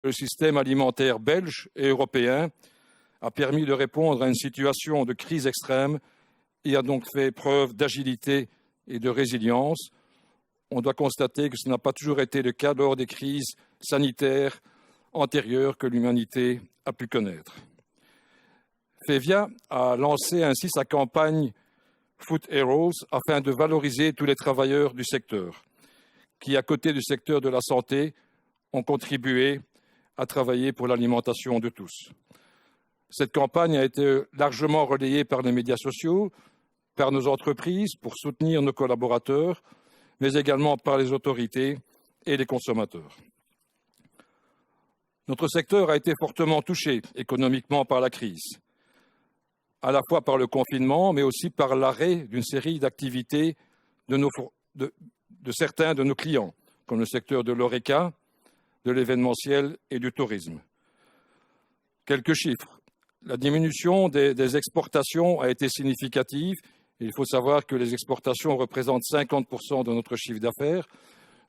Le système alimentaire belge et européen a permis de répondre à une situation de crise extrême et a donc fait preuve d'agilité et de résilience. On doit constater que ce n'a pas toujours été le cas lors des crises sanitaires antérieures que l'humanité a pu connaître. FEVIA a lancé ainsi sa campagne Food Heroes afin de valoriser tous les travailleurs du secteur qui, à côté du secteur de la santé, ont contribué à travailler pour l'alimentation de tous. Cette campagne a été largement relayée par les médias sociaux, par nos entreprises pour soutenir nos collaborateurs, mais également par les autorités et les consommateurs. Notre secteur a été fortement touché économiquement par la crise, à la fois par le confinement, mais aussi par l'arrêt d'une série d'activités de certains de nos clients, comme le secteur de l'horeca, de l'événementiel et du tourisme. Quelques chiffres. La diminution des exportations a été significative. Il faut savoir que les exportations représentent 50% de notre chiffre d'affaires.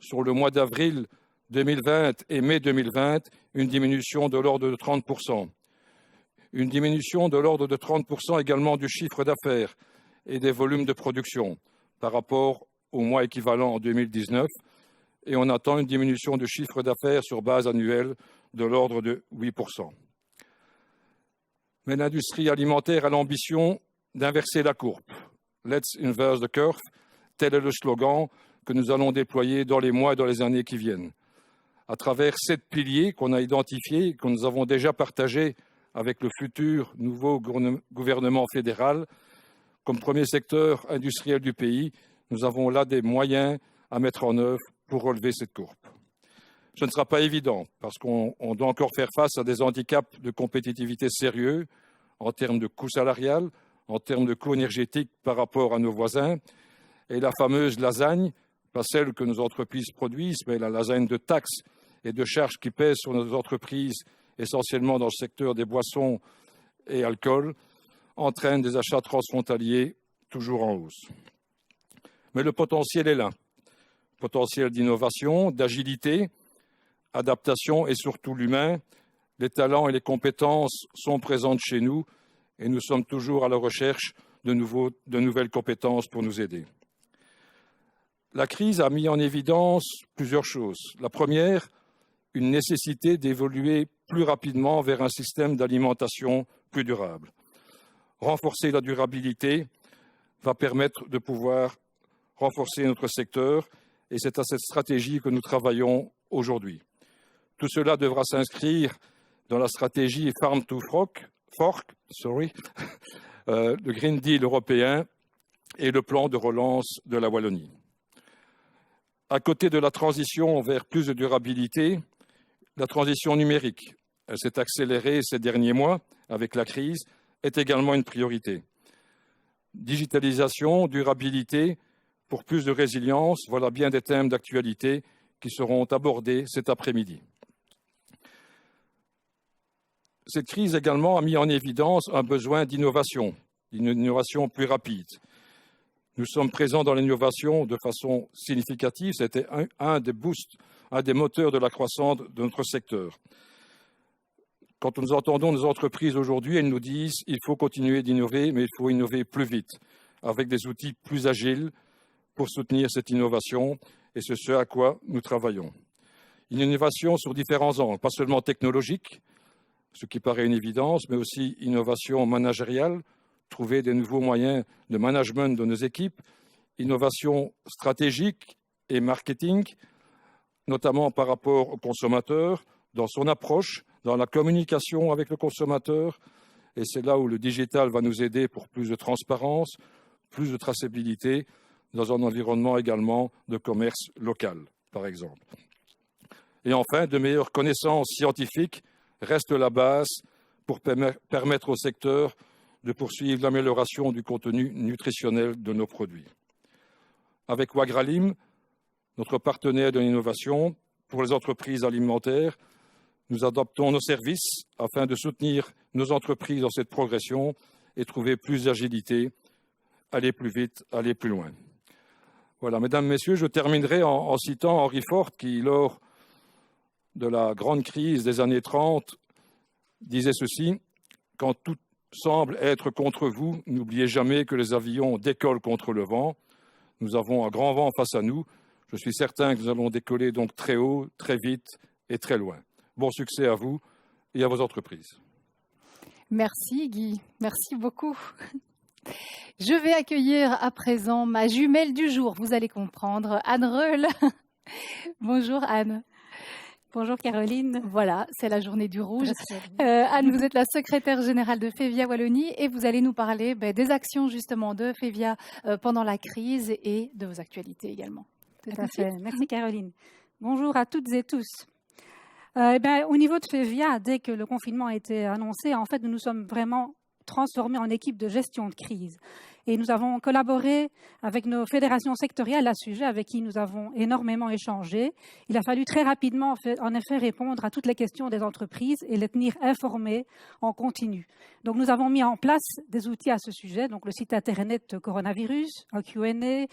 Sur le mois d'avril 2020 et mai 2020, une diminution de l'ordre de 30%. Une diminution de l'ordre de 30% également du chiffre d'affaires et des volumes de production par rapport au mois équivalent en 2019. Et on attend une diminution du chiffre d'affaires sur base annuelle de l'ordre de 8%. Mais l'industrie alimentaire a l'ambition d'inverser la courbe. Let's inverse the curve, tel est le slogan que nous allons déployer dans les mois et dans les années qui viennent. À travers 7 piliers qu'on a identifiés, que nous avons déjà partagés avec le futur nouveau gouvernement fédéral, comme premier secteur industriel du pays, nous avons là des moyens à mettre en œuvre pour relever cette courbe. Ce ne sera pas évident parce qu'on doit encore faire face à des handicaps de compétitivité sérieux en termes de coût salarial, en termes de coût énergétique par rapport à nos voisins. Et la fameuse lasagne, pas celle que nos entreprises produisent, mais la lasagne de taxes et de charges qui pèsent sur nos entreprises, essentiellement dans le secteur des boissons et alcool, entraîne des achats transfrontaliers toujours en hausse. Mais le potentiel est là. Potentiel d'innovation, d'agilité, adaptation et surtout l'humain. Les talents et les compétences sont présents chez nous et nous sommes toujours à la recherche de nouvelles compétences pour nous aider. La crise a mis en évidence plusieurs choses. La première, une nécessité d'évoluer plus rapidement vers un système d'alimentation plus durable. Renforcer la durabilité va permettre de pouvoir renforcer notre secteur et c'est à cette stratégie que nous travaillons aujourd'hui. Tout cela devra s'inscrire dans la stratégie Farm to Fork, le Green Deal européen et le plan de relance de la Wallonie. À côté de la transition vers plus de durabilité, la transition numérique, elle s'est accélérée ces derniers mois avec la crise, est également une priorité. Digitalisation, durabilité, pour plus de résilience, voilà bien des thèmes d'actualité qui seront abordés cet après-midi. Cette crise également a mis en évidence un besoin d'innovation, d'une innovation plus rapide. Nous sommes présents dans l'innovation de façon significative. C'était un des boosts, un des moteurs de la croissance de notre secteur. Quand nous entendons nos entreprises aujourd'hui, elles nous disent qu'il faut continuer d'innover, mais il faut innover plus vite, avec des outils plus agiles pour soutenir cette innovation, et c'est ce à quoi nous travaillons. Une innovation sur différents angles, pas seulement technologique, ce qui paraît une évidence, mais aussi innovation managériale, trouver des nouveaux moyens de management de nos équipes, innovation stratégique et marketing, notamment par rapport au consommateur, dans son approche, dans la communication avec le consommateur. Et c'est là où le digital va nous aider pour plus de transparence, plus de traçabilité, dans un environnement également de commerce local, par exemple. Et enfin, de meilleures connaissances scientifiques restent la base pour permettre au secteur de poursuivre l'amélioration du contenu nutritionnel de nos produits. Avec Wagralim, notre partenaire de l'innovation pour les entreprises alimentaires, nous adaptons nos services afin de soutenir nos entreprises dans cette progression et trouver plus d'agilité, aller plus vite, aller plus loin. Voilà, mesdames, messieurs, je terminerai en citant Henry Ford qui, lors de la grande crise des années 30 disait ceci: quand tout semble être contre vous, n'oubliez jamais que les avions décollent contre le vent. Nous avons un grand vent face à nous. Je suis certain que nous allons décoller donc très haut, très vite et très loin. Bon succès à vous et à vos entreprises. Merci Guy, merci beaucoup. Je vais accueillir à présent ma jumelle du jour, vous allez comprendre, Anne Reul. Bonjour Anne. Bonjour Caroline. Voilà, c'est la journée du rouge. Anne, vous êtes la secrétaire générale de FEVIA Wallonie et vous allez nous parler des actions justement de FEVIA pendant la crise et de vos actualités également. Tout à fait. Merci Caroline. Bonjour à toutes et tous. Au niveau de FEVIA, dès que le confinement a été annoncé, en fait, nous nous sommes vraiment transformés en équipe de gestion de crise. Et nous avons collaboré avec nos fédérations sectorielles à ce sujet, avec qui nous avons énormément échangé. Il a fallu très rapidement, en effet, répondre à toutes les questions des entreprises et les tenir informées en continu. Donc, nous avons mis en place des outils à ce sujet, donc le site internet coronavirus, un Q&A,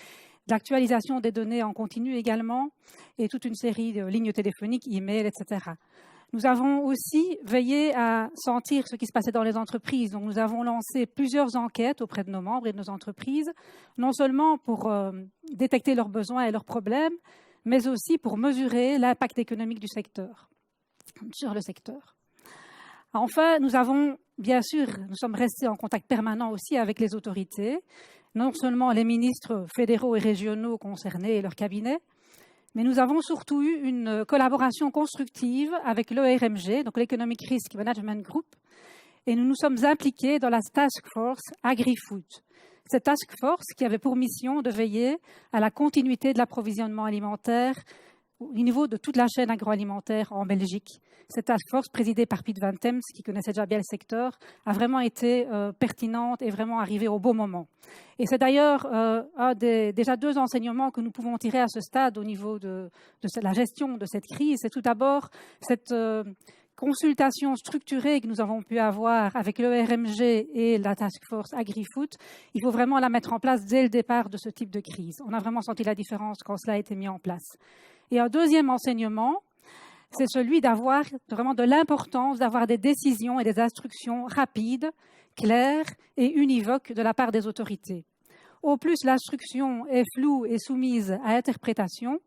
l'actualisation des données en continu également, et toute une série de lignes téléphoniques, e-mail, etc. Nous avons aussi veillé à sentir ce qui se passait dans les entreprises. Donc, nous avons lancé plusieurs enquêtes auprès de nos membres et de nos entreprises, non seulement pour détecter leurs besoins et leurs problèmes, mais aussi pour mesurer l'impact économique du secteur, sur le secteur. Enfin, nous sommes restés en contact permanent aussi avec les autorités, non seulement les ministres fédéraux et régionaux concernés et leurs cabinets, mais nous avons surtout eu une collaboration constructive avec l'ERMG, donc l'Economic Risk Management Group, et nous nous sommes impliqués dans la Task Force Agri-Food. Cette Task Force qui avait pour mission de veiller à la continuité de l'approvisionnement alimentaire au niveau de toute la chaîne agroalimentaire en Belgique. Cette task force, présidée par Piet van Temst, qui connaissait déjà bien le secteur, a vraiment été pertinente et vraiment arrivée au bon moment. Et c'est d'ailleurs déjà deux enseignements que nous pouvons tirer à ce stade au niveau de la gestion de cette crise. C'est tout d'abord cette consultation structurée que nous avons pu avoir avec l'ERMG et la Task Force Agri-Food. Il faut vraiment la mettre en place dès le départ de ce type de crise. On a vraiment senti la différence quand cela a été mis en place. Et un deuxième enseignement, c'est celui d'avoir vraiment de l'importance d'avoir des décisions et des instructions rapides, claires et univoques de la part des autorités. Au plus l'instruction est floue et soumise à interprétation,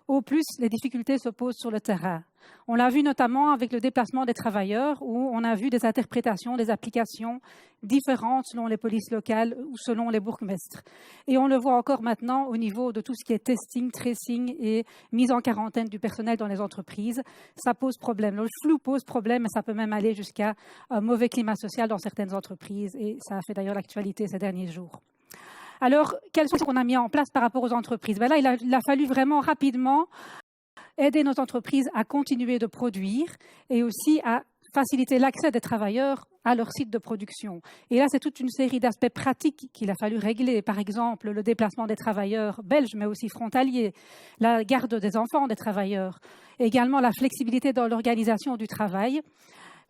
au plus les difficultés se posent sur le terrain. On l'a vu notamment avec le déplacement des travailleurs, où on a vu des interprétations, des applications différentes selon les polices locales ou selon les bourgmestres. Et on le voit encore maintenant au niveau de tout ce qui est testing, tracing et mise en quarantaine du personnel dans les entreprises. Ça pose problème. Le flou pose problème et ça peut même aller jusqu'à un mauvais climat social dans certaines entreprises. Et ça a fait d'ailleurs l'actualité ces derniers jours. Alors, quelles sont les choses qu'on a mis en place par rapport aux entreprises ? Là, il a fallu vraiment rapidement aider nos entreprises à continuer de produire et aussi à faciliter l'accès des travailleurs à leur site de production. Et là, c'est toute une série d'aspects pratiques qu'il a fallu régler. Par exemple, le déplacement des travailleurs belges, mais aussi frontaliers, la garde des enfants des travailleurs, également la flexibilité dans l'organisation du travail.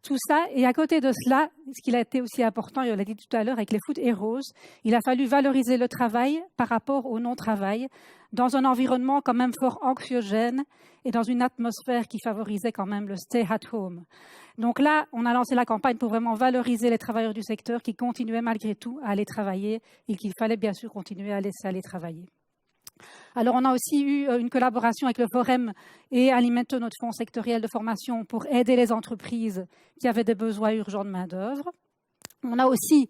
Tout ça, et à côté de cela, ce qui a été aussi important, et on l'a dit tout à l'heure avec les Food Heroes, il a fallu valoriser le travail par rapport au non-travail dans un environnement quand même fort anxiogène et dans une atmosphère qui favorisait quand même le stay at home. Donc là, on a lancé la campagne pour vraiment valoriser les travailleurs du secteur qui continuaient malgré tout à aller travailler et qu'il fallait bien sûr continuer à laisser aller travailler. Alors, on a aussi eu une collaboration avec le Forum et Alimento, notre fonds sectoriel de formation, pour aider les entreprises qui avaient des besoins urgents de main-d'œuvre. On a aussi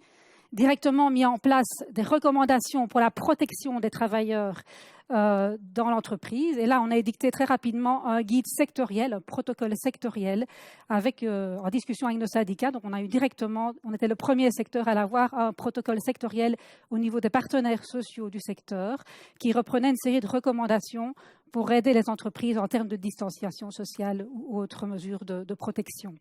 directement mis en place des recommandations pour la protection des travailleurs dans l'entreprise. Et là, on a édicté très rapidement un guide sectoriel, un protocole sectoriel, en discussion avec nos syndicats. Donc, on était le premier secteur à l'avoir, un protocole sectoriel au niveau des partenaires sociaux du secteur, qui reprenait une série de recommandations pour aider les entreprises en termes de distanciation sociale ou autres mesures de protection.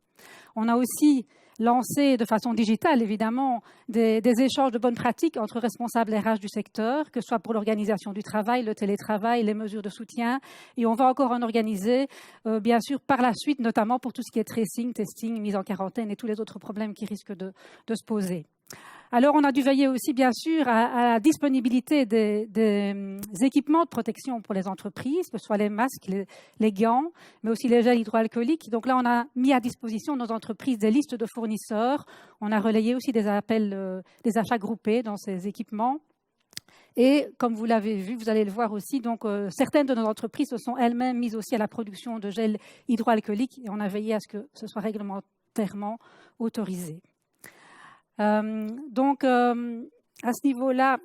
On a aussi lancé de façon digitale, évidemment, des échanges de bonnes pratiques entre responsables RH du secteur, que ce soit pour l'organisation du travail, le télétravail, les mesures de soutien. Et on va encore en organiser, bien sûr, par la suite, notamment pour tout ce qui est tracing, testing, mise en quarantaine et tous les autres problèmes qui risquent de se poser. Alors, on a dû veiller aussi, bien sûr, à la disponibilité des équipements de protection pour les entreprises, que ce soit les masques, les gants, mais aussi les gels hydroalcooliques. Donc là, on a mis à disposition de nos entreprises des listes de fournisseurs. On a relayé aussi des appels, des achats groupés dans ces équipements. Et comme vous l'avez vu, vous allez le voir aussi, donc certaines de nos entreprises se sont elles-mêmes mises aussi à la production de gel hydroalcoolique et on a veillé à ce que ce soit réglementairement autorisé. À ce niveau-là,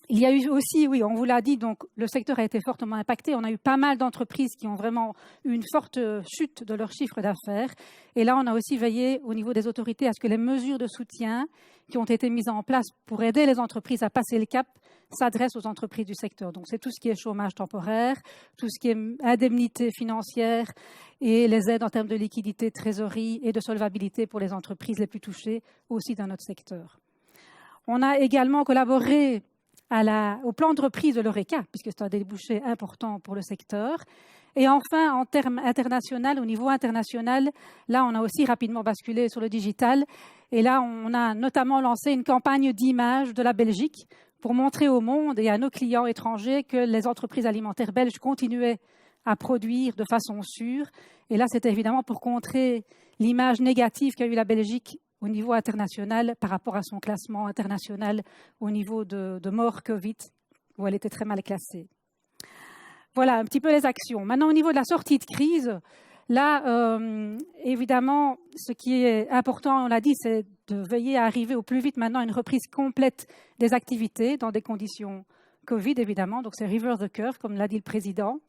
il y a eu aussi, oui, on vous l'a dit, donc le secteur a été fortement impacté. On a eu pas mal d'entreprises qui ont vraiment eu une forte chute de leur chiffre d'affaires. Et là, on a aussi veillé au niveau des autorités à ce que les mesures de soutien qui ont été mises en place pour aider les entreprises à passer le cap s'adressent aux entreprises du secteur. Donc, c'est tout ce qui est chômage temporaire, tout ce qui est indemnité financière et les aides en termes de liquidité, trésorerie et de solvabilité pour les entreprises les plus touchées aussi dans notre secteur. On a également collaboré au plan de reprise de l'Horeca, puisque c'est un débouché important pour le secteur. Et enfin, en termes international, au niveau international, là, on a aussi rapidement basculé sur le digital. Et là, on a notamment lancé une campagne d'image de la Belgique pour montrer au monde et à nos clients étrangers que les entreprises alimentaires belges continuaient à produire de façon sûre. Et là, c'était évidemment pour contrer l'image négative qu'a eu la Belgique au niveau international par rapport à son classement international au niveau de mort Covid, où elle était très mal classée. Voilà un petit peu les actions. Maintenant, au niveau de la sortie de crise, là, évidemment, ce qui est important, on l'a dit, c'est de veiller à arriver au plus vite maintenant à une reprise complète des activités dans des conditions Covid, évidemment. Donc, c'est reverse the curve, comme l'a dit le président.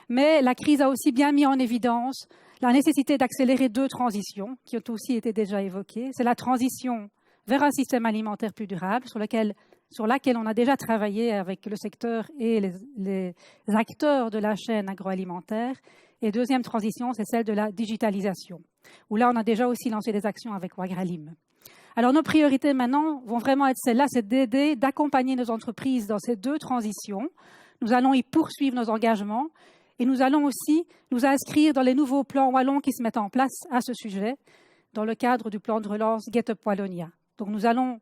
Mais la crise a aussi bien mis en évidence la nécessité d'accélérer 2 transitions qui ont aussi été déjà évoquées. C'est la transition vers un système alimentaire plus durable sur laquelle on a déjà travaillé avec le secteur et les acteurs de la chaîne agroalimentaire. Et deuxième transition, c'est celle de la digitalisation, où là, on a déjà aussi lancé des actions avec Wagralim. Alors, nos priorités maintenant vont vraiment être celles-là, c'est d'aider, d'accompagner nos entreprises dans ces 2 transitions. Nous allons y poursuivre nos engagements et nous allons aussi nous inscrire dans les nouveaux plans wallons qui se mettent en place à ce sujet, dans le cadre du plan de relance Get Up Wallonia. Donc, nous allons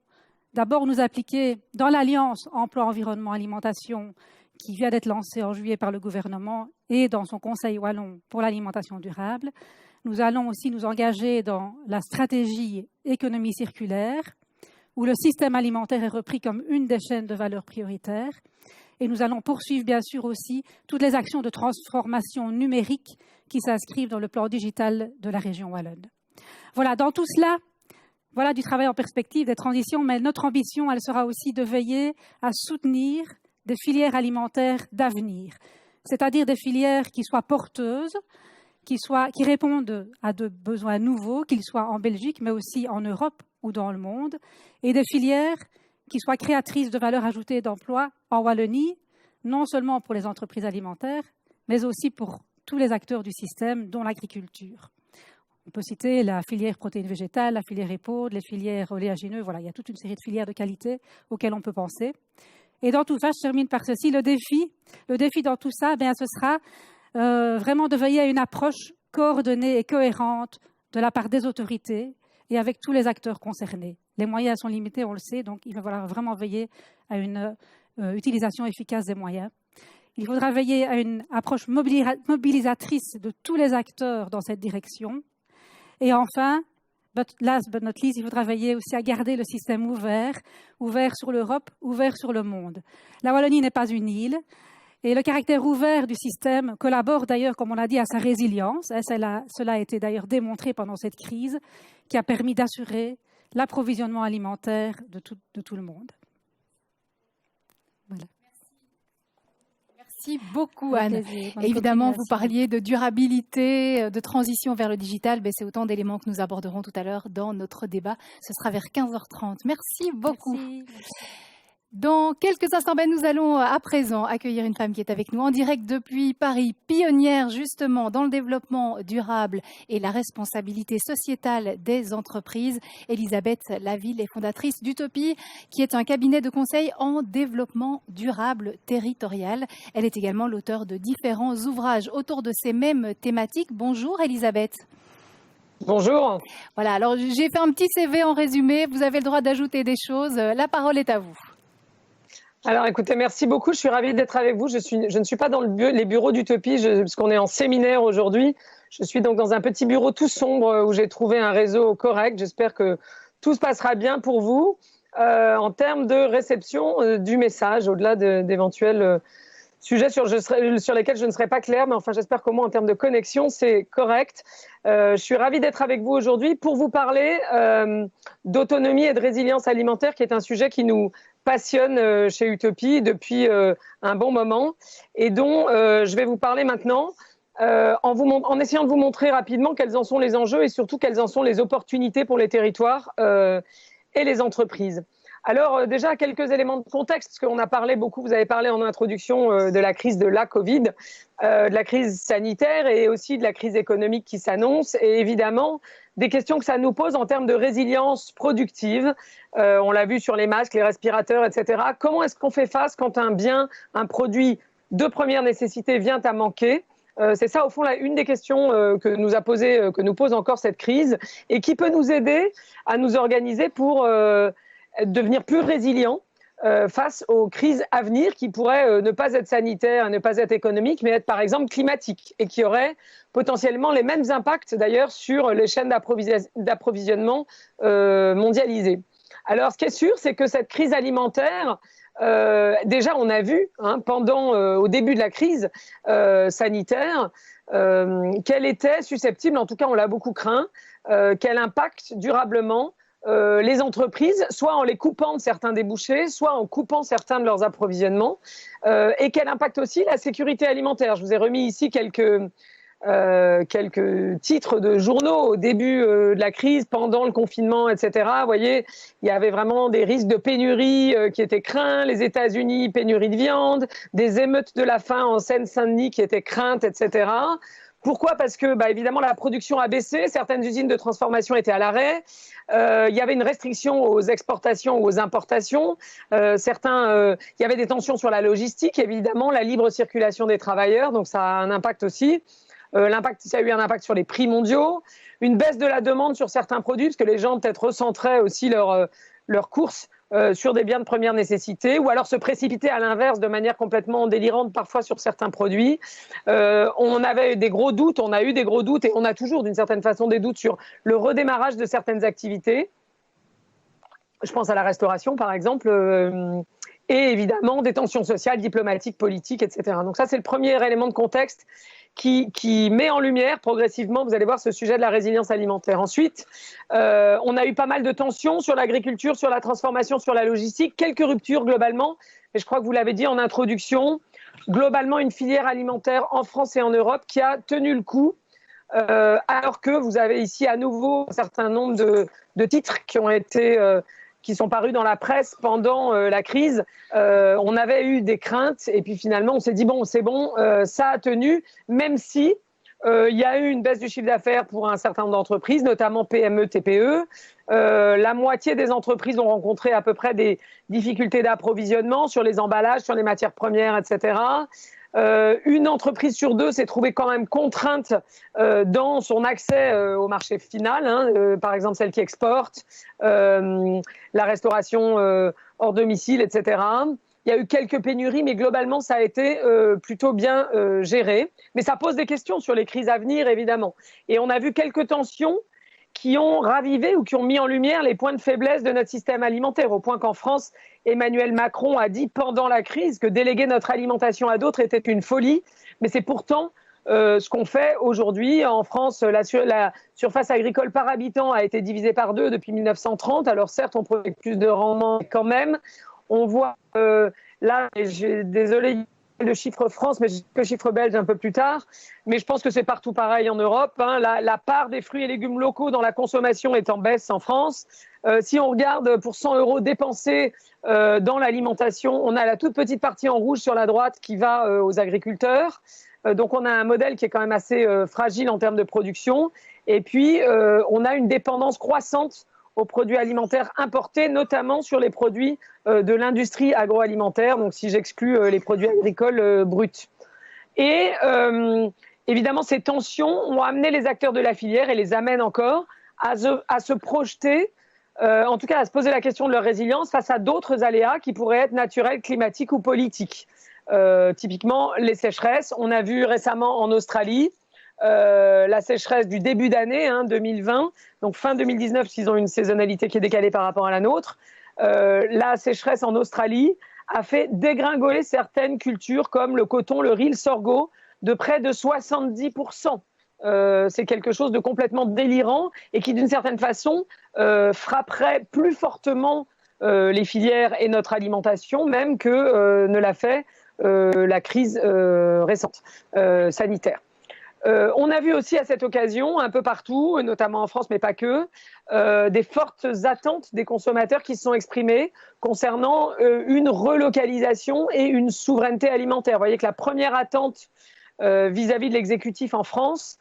d'abord nous appliquer dans l'Alliance Emploi-Environnement-Alimentation qui vient d'être lancée en juillet par le gouvernement et dans son Conseil wallon pour l'alimentation durable. Nous allons aussi nous engager dans la stratégie économie circulaire, où le système alimentaire est repris comme une des chaînes de valeur prioritaires. Et nous allons poursuivre, bien sûr, aussi toutes les actions de transformation numérique qui s'inscrivent dans le plan digital de la région wallonne. Voilà, dans tout cela, voilà du travail en perspective, des transitions, mais notre ambition, elle sera aussi de veiller à soutenir des filières alimentaires d'avenir, c'est-à-dire des filières qui soient porteuses, qui répondent à de besoins nouveaux, qu'ils soient en Belgique, mais aussi en Europe ou dans le monde, et des filières qui soient créatrices de valeur ajoutée et d'emplois en Wallonie, non seulement pour les entreprises alimentaires, mais aussi pour tous les acteurs du système, dont l'agriculture. On peut citer la filière protéines végétales, la filière épaule, les filières oléagineux. Voilà, il y a toute une série de filières de qualité auxquelles on peut penser. Et dans tout ça, je termine par ceci, le défi dans tout ça, ce sera vraiment de veiller à une approche coordonnée et cohérente de la part des autorités et avec tous les acteurs concernés. Les moyens sont limités, on le sait, donc il va falloir vraiment veiller à une utilisation efficace des moyens. Il faudra veiller à une approche mobilisatrice de tous les acteurs dans cette direction. Et enfin, last but not least, il faudra veiller aussi à garder le système ouvert sur l'Europe, ouvert sur le monde. La Wallonie n'est pas une île. Et le caractère ouvert du système collabore d'ailleurs, comme on l'a dit, à sa résilience. Cela a été d'ailleurs démontré pendant cette crise qui a permis d'assurer l'approvisionnement alimentaire de tout le monde. Voilà. Merci beaucoup, Anne. Évidemment, vous parliez de durabilité, de transition vers le digital. C'est autant d'éléments que nous aborderons tout à l'heure dans notre débat. Ce sera vers 15h30. Merci beaucoup. Merci. Dans quelques instants, nous allons à présent accueillir une femme qui est avec nous en direct depuis Paris, pionnière justement dans le développement durable et la responsabilité sociétale des entreprises. Elisabeth Laville est fondatrice d'Utopie, qui est un cabinet de conseil en développement durable territorial. Elle est également l'auteure de différents ouvrages autour de ces mêmes thématiques. Bonjour Elisabeth. Bonjour. Voilà, alors j'ai fait un petit CV en résumé. Vous avez le droit d'ajouter des choses. La parole est à vous. Alors écoutez, merci beaucoup. Je suis ravie d'être avec vous. Je ne suis pas dans les bureaux d'Utopie parce qu'on est en séminaire aujourd'hui. Je suis donc dans un petit bureau tout sombre où j'ai trouvé un réseau correct. J'espère que tout se passera bien pour vous en termes de réception du message, au-delà d'éventuels sujets sur lesquels je ne serai pas claire, mais enfin j'espère qu'au moins en termes de connexion, c'est correct. Je suis ravie d'être avec vous aujourd'hui pour vous parler d'autonomie et de résilience alimentaire, qui est un sujet qui nous passionne chez Utopie depuis un bon moment et dont je vais vous parler maintenant en essayant de vous montrer rapidement quels en sont les enjeux et surtout quelles en sont les opportunités pour les territoires et les entreprises. Alors déjà, quelques éléments de contexte, parce qu'on a parlé beaucoup, vous avez parlé en introduction de la crise de la Covid, de la crise sanitaire et aussi de la crise économique qui s'annonce et évidemment des questions que ça nous pose en termes de résilience productive. On l'a vu sur les masques, les respirateurs, etc. Comment est-ce qu'on fait face quand un produit de première nécessité vient à manquer ? C'est ça, au fond, une des questions que nous pose encore cette crise et qui peut nous aider à nous organiser pour devenir plus résilients face aux crises à venir qui pourraient ne pas être sanitaires, ne pas être économiques, mais être par exemple climatiques et qui auraient potentiellement les mêmes impacts d'ailleurs sur les chaînes d'approvisionnement mondialisées. Alors ce qui est sûr, c'est que cette crise alimentaire, déjà on a vu au début de la crise sanitaire qu'elle était susceptible, en tout cas on l'a beaucoup craint, qu'elle impacte durablement les entreprises, soit en les coupant de certains débouchés, soit en coupant certains de leurs approvisionnements, et qu'elle impacte aussi la sécurité alimentaire. Je vous ai remis ici quelques titres de journaux au début de la crise, pendant le confinement, etc. Vous voyez, il y avait vraiment des risques de pénurie qui étaient craints. Les États-Unis, pénurie de viande, des émeutes de la faim en Seine-Saint-Denis qui étaient craintes, etc. Pourquoi ? Parce que, évidemment, la production a baissé, certaines usines de transformation étaient à l'arrêt, il y avait une restriction aux exportations ou aux importations, il y avait des tensions sur la logistique, évidemment, la libre circulation des travailleurs, donc ça a un impact aussi. Ça a eu un impact sur les prix mondiaux, une baisse de la demande sur certains produits, parce que les gens peut-être recentraient aussi leurs courses sur des biens de première nécessité, ou alors se précipiter à l'inverse de manière complètement délirante parfois sur certains produits. On avait des gros doutes, on a eu des gros doutes et on a toujours d'une certaine façon des doutes sur le redémarrage de certaines activités. Je pense à la restauration par exemple, et évidemment des tensions sociales, diplomatiques, politiques, etc. Donc ça c'est le premier élément de contexte qui met en lumière progressivement, vous allez voir, ce sujet de la résilience alimentaire. Ensuite, on a eu pas mal de tensions sur l'agriculture, sur la transformation, sur la logistique, quelques ruptures globalement, mais je crois que vous l'avez dit en introduction, globalement une filière alimentaire en France et en Europe qui a tenu le coup, alors que vous avez ici à nouveau un certain nombre de titres qui sont parus dans la presse pendant la crise. On avait eu des craintes et puis finalement on s'est dit bon, c'est bon, ça a tenu, même si il y a eu une baisse du chiffre d'affaires pour un certain nombre d'entreprises, notamment PME, TPE. La moitié des entreprises ont rencontré à peu près des difficultés d'approvisionnement sur les emballages, sur les matières premières, etc. Une entreprise sur deux s'est trouvée quand même contrainte dans son accès au marché final, par exemple celle qui exporte, la restauration hors domicile, etc. Il y a eu quelques pénuries, mais globalement, ça a été plutôt bien géré. Mais ça pose des questions sur les crises à venir, évidemment. Et on a vu quelques tensions qui ont ravivé ou qui ont mis en lumière les points de faiblesse de notre système alimentaire, au point qu'en France, Emmanuel Macron a dit pendant la crise que déléguer notre alimentation à d'autres était une folie. Mais c'est pourtant ce qu'on fait aujourd'hui. En France, la surface agricole par habitant a été divisée par 2 depuis 1930. Alors certes, on produit plus de rendement, mais quand même, on voit là, désolé, le chiffre France, mais le chiffre belge un peu plus tard. Mais je pense que c'est partout pareil en Europe. La part des fruits et légumes locaux dans la consommation est en baisse en France. Si on regarde pour 100 € dépensés dans l'alimentation, on a la toute petite partie en rouge sur la droite qui va aux agriculteurs. Donc on a un modèle qui est quand même assez fragile en termes de production. Et puis on a une dépendance croissante aux produits alimentaires importés, notamment sur les produits de l'industrie agroalimentaire, donc si j'exclus les produits agricoles bruts. Et évidemment, ces tensions ont amené les acteurs de la filière et les amènent encore à se projeter, en tout cas à se poser la question de leur résilience face à d'autres aléas qui pourraient être naturels, climatiques ou politiques. Typiquement, les sécheresses. On a vu récemment en Australie la sécheresse du début d'année 2020, donc fin 2019, s'ils ont une saisonnalité qui est décalée par rapport à la nôtre. La sécheresse en Australie a fait dégringoler certaines cultures comme le coton, le riz, le sorgho de près de 70%. C'est quelque chose de complètement délirant et qui, d'une certaine façon, frapperait plus fortement les filières et notre alimentation, même que ne l'a fait la crise récente sanitaire. On a vu aussi à cette occasion, un peu partout, notamment en France, mais pas que, des fortes attentes des consommateurs qui se sont exprimées concernant une relocalisation et une souveraineté alimentaire. Vous voyez que la première attente vis-à-vis de l'exécutif en France,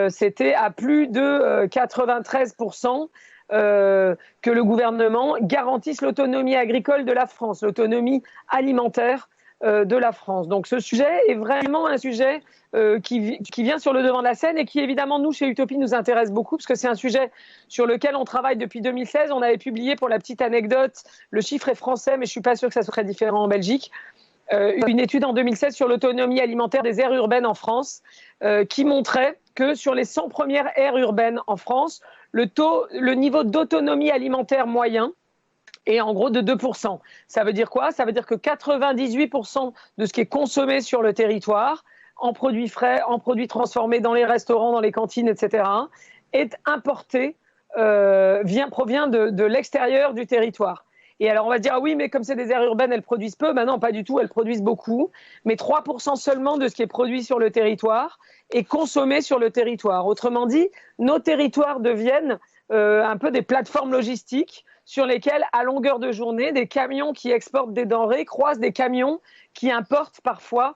c'était à plus de 93% que le gouvernement garantisse l'autonomie agricole de la France, l'autonomie alimentaire de la France. Donc ce sujet est vraiment un sujet qui vient sur le devant de la scène et qui évidemment nous chez Utopie nous intéresse beaucoup parce que c'est un sujet sur lequel on travaille depuis 2016. On avait publié, pour la petite anecdote, le chiffre est français mais je suis pas sûre que ça serait différent en Belgique, une étude en 2016 sur l'autonomie alimentaire des aires urbaines en France qui montrait que sur les 100 premières aires urbaines en France, le niveau d'autonomie alimentaire moyen est en gros de 2%. Ça veut dire quoi? Ça veut dire que 98% de ce qui est consommé sur le territoire, en produits frais, en produits transformés dans les restaurants, dans les cantines, etc., est importé, provient de l'extérieur du territoire. Et alors on va dire, ah oui, mais comme c'est des aires urbaines, elles produisent peu. Ben non, pas du tout, elles produisent beaucoup. Mais 3% seulement de ce qui est produit sur le territoire est consommé sur le territoire. Autrement dit, nos territoires deviennent un peu des plateformes logistiques sur lesquelles, à longueur de journée, des camions qui exportent des denrées croisent des camions qui importent parfois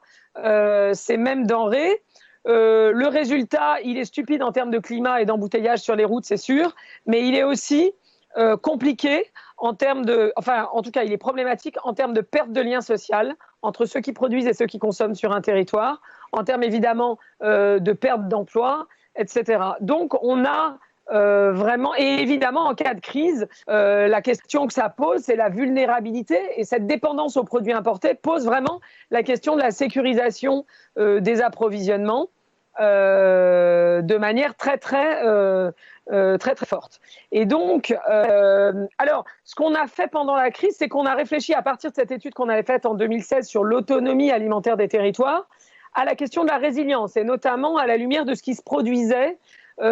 ces mêmes denrées. Le résultat, il est stupide en termes de climat et d'embouteillage sur les routes, c'est sûr, mais il est aussi compliqué en termes de... Enfin, en tout cas, il est problématique en termes de perte de lien social entre ceux qui produisent et ceux qui consomment sur un territoire, en termes évidemment de perte d'emploi, etc. Donc, on a... vraiment, et évidemment en cas de crise, la question que ça pose, c'est la vulnérabilité, et cette dépendance aux produits importés pose vraiment la question de la sécurisation des approvisionnements de manière très forte. Et donc, alors, ce qu'on a fait pendant la crise, c'est qu'on a réfléchi à partir de cette étude qu'on avait faite en 2016 sur l'autonomie alimentaire des territoires, à la question de la résilience, et notamment à la lumière de ce qui se produisait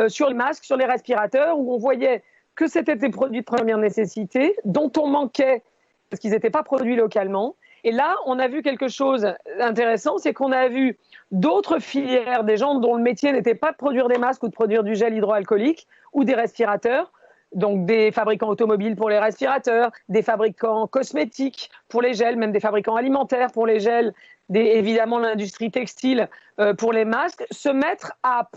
sur les masques, sur les respirateurs, où on voyait que c'était des produits de première nécessité, dont on manquait parce qu'ils n'étaient pas produits localement. Et là, on a vu quelque chose d'intéressant, c'est qu'on a vu d'autres filières, des gens dont le métier n'était pas de produire des masques ou de produire du gel hydroalcoolique ou des respirateurs, donc des fabricants automobiles pour les respirateurs, des fabricants cosmétiques pour les gels, même des fabricants alimentaires pour les gels, évidemment l'industrie textile pour les masques, se mettre à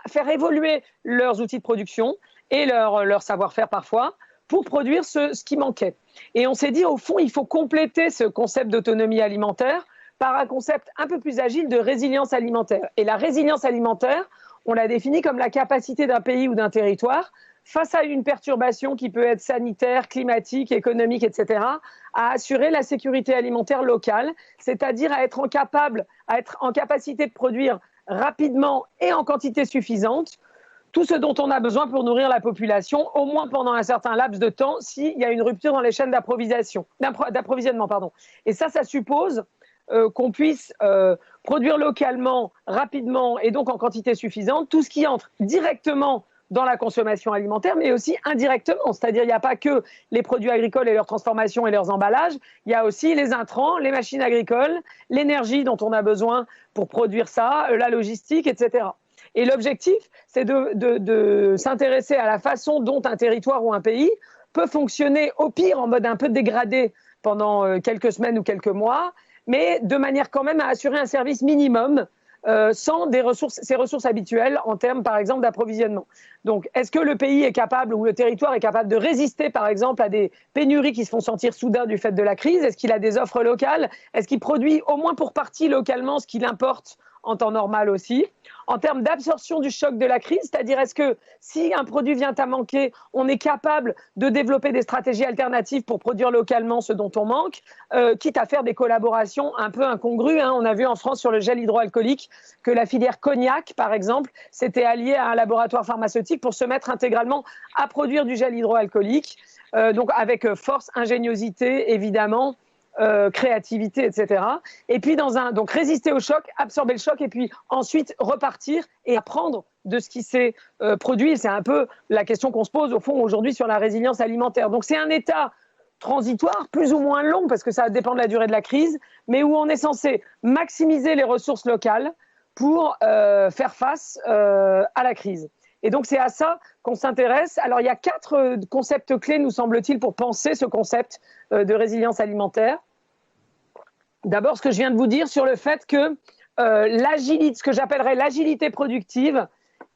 faire évoluer leurs outils de production et leur savoir-faire parfois pour produire ce qui manquait. Et on s'est dit, au fond, il faut compléter ce concept d'autonomie alimentaire par un concept un peu plus agile de résilience alimentaire. Et la résilience alimentaire, on l'a définie comme la capacité d'un pays ou d'un territoire face à une perturbation qui peut être sanitaire, climatique, économique, etc., à assurer la sécurité alimentaire locale, c'est-à-dire à être en capacité de produire rapidement et en quantité suffisante tout ce dont on a besoin pour nourrir la population, au moins pendant un certain laps de temps, s'il y a une rupture dans les chaînes d'approvisionnement. Et ça suppose qu'on puisse produire localement, rapidement et donc en quantité suffisante, tout ce qui entre directement dans la consommation alimentaire, mais aussi indirectement. C'est-à-dire, il n'y a pas que les produits agricoles et leur transformation et leurs emballages, il y a aussi les intrants, les machines agricoles, l'énergie dont on a besoin pour produire ça, la logistique, etc. Et l'objectif, c'est de s'intéresser à la façon dont un territoire ou un pays peut fonctionner, au pire, en mode un peu dégradé pendant quelques semaines ou quelques mois, mais de manière quand même à assurer un service minimum sans ses ressources habituelles en termes, par exemple, d'approvisionnement. Donc, est-ce que le pays est capable, ou le territoire est capable de résister, par exemple, à des pénuries qui se font sentir soudain du fait de la crise? Est-ce qu'il a des offres locales? Est-ce qu'il produit au moins pour partie localement ce qu'il importe en temps normal aussi. En termes d'absorption du choc de la crise, c'est-à-dire est-ce que si un produit vient à manquer, on est capable de développer des stratégies alternatives pour produire localement ce dont on manque, quitte à faire des collaborations un peu incongrues. On a vu en France sur le gel hydroalcoolique que la filière cognac, par exemple, s'était alliée à un laboratoire pharmaceutique pour se mettre intégralement à produire du gel hydroalcoolique, donc avec force, ingéniosité, évidemment, créativité, etc. Et puis donc résister au choc, absorber le choc et puis ensuite repartir et apprendre de ce qui s'est produit. C'est un peu la question qu'on se pose au fond aujourd'hui sur la résilience alimentaire. Donc c'est un état transitoire, plus ou moins long parce que ça dépend de la durée de la crise, mais où on est censé maximiser les ressources locales pour faire face à la crise. Et donc, c'est à ça qu'on s'intéresse. Alors, il y a 4 concepts clés, nous semble-t-il, pour penser ce concept de résilience alimentaire. D'abord, ce que je viens de vous dire sur le fait que ce que j'appellerais l'agilité productive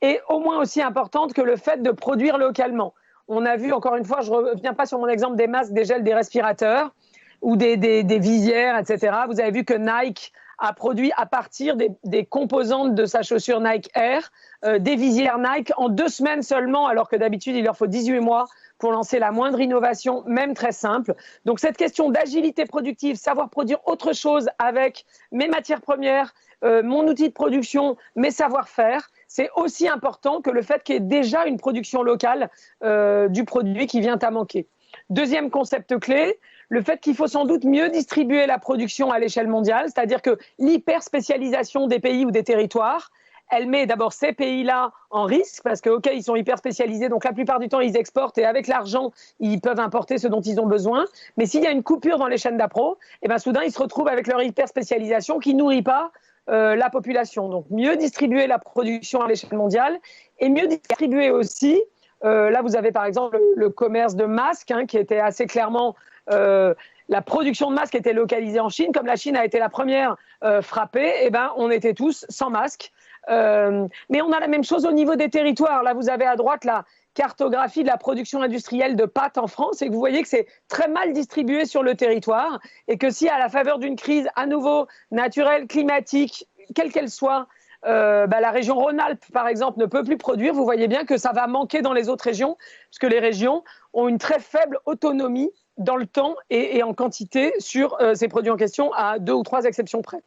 est au moins aussi importante que le fait de produire localement. On a vu, encore une fois, je ne reviens pas sur mon exemple des masques, des gels, des respirateurs ou des visières, etc. Vous avez vu que Nike a produit à partir des composantes de sa chaussure Nike Air, des visières Nike en 2 semaines seulement, alors que d'habitude, il leur faut 18 mois pour lancer la moindre innovation, même très simple. Donc cette question d'agilité productive, savoir produire autre chose avec mes matières premières, mon outil de production, mes savoir-faire, c'est aussi important que le fait qu'il y ait déjà une production locale du produit qui vient à manquer. Deuxième concept clé, le fait qu'il faut sans doute mieux distribuer la production à l'échelle mondiale, c'est-à-dire que l'hyperspécialisation des pays ou des territoires, elle met d'abord ces pays-là en risque parce que, OK, ils sont hyper spécialisés, donc la plupart du temps, ils exportent et avec l'argent, ils peuvent importer ce dont ils ont besoin. Mais s'il y a une coupure dans les chaînes d'appro, soudain, ils se retrouvent avec leur hyper spécialisation qui nourrit pas la population. Donc, mieux distribuer la production à l'échelle mondiale et mieux distribuer aussi. Là, vous avez par exemple le commerce de masques qui était assez clairement. La production de masques était localisée en Chine. Comme la Chine a été la première frappée, on était tous sans masques. Mais on a la même chose au niveau des territoires. Là, vous avez à droite la cartographie de la production industrielle de pâtes en France et que vous voyez que c'est très mal distribué sur le territoire et que si à la faveur d'une crise à nouveau naturelle, climatique, quelle qu'elle soit, la région Rhône-Alpes, par exemple, ne peut plus produire, vous voyez bien que ça va manquer dans les autres régions, puisque les régions ont une très faible autonomie dans le temps et en quantité sur ces produits en question, à 2 ou 3 exceptions près.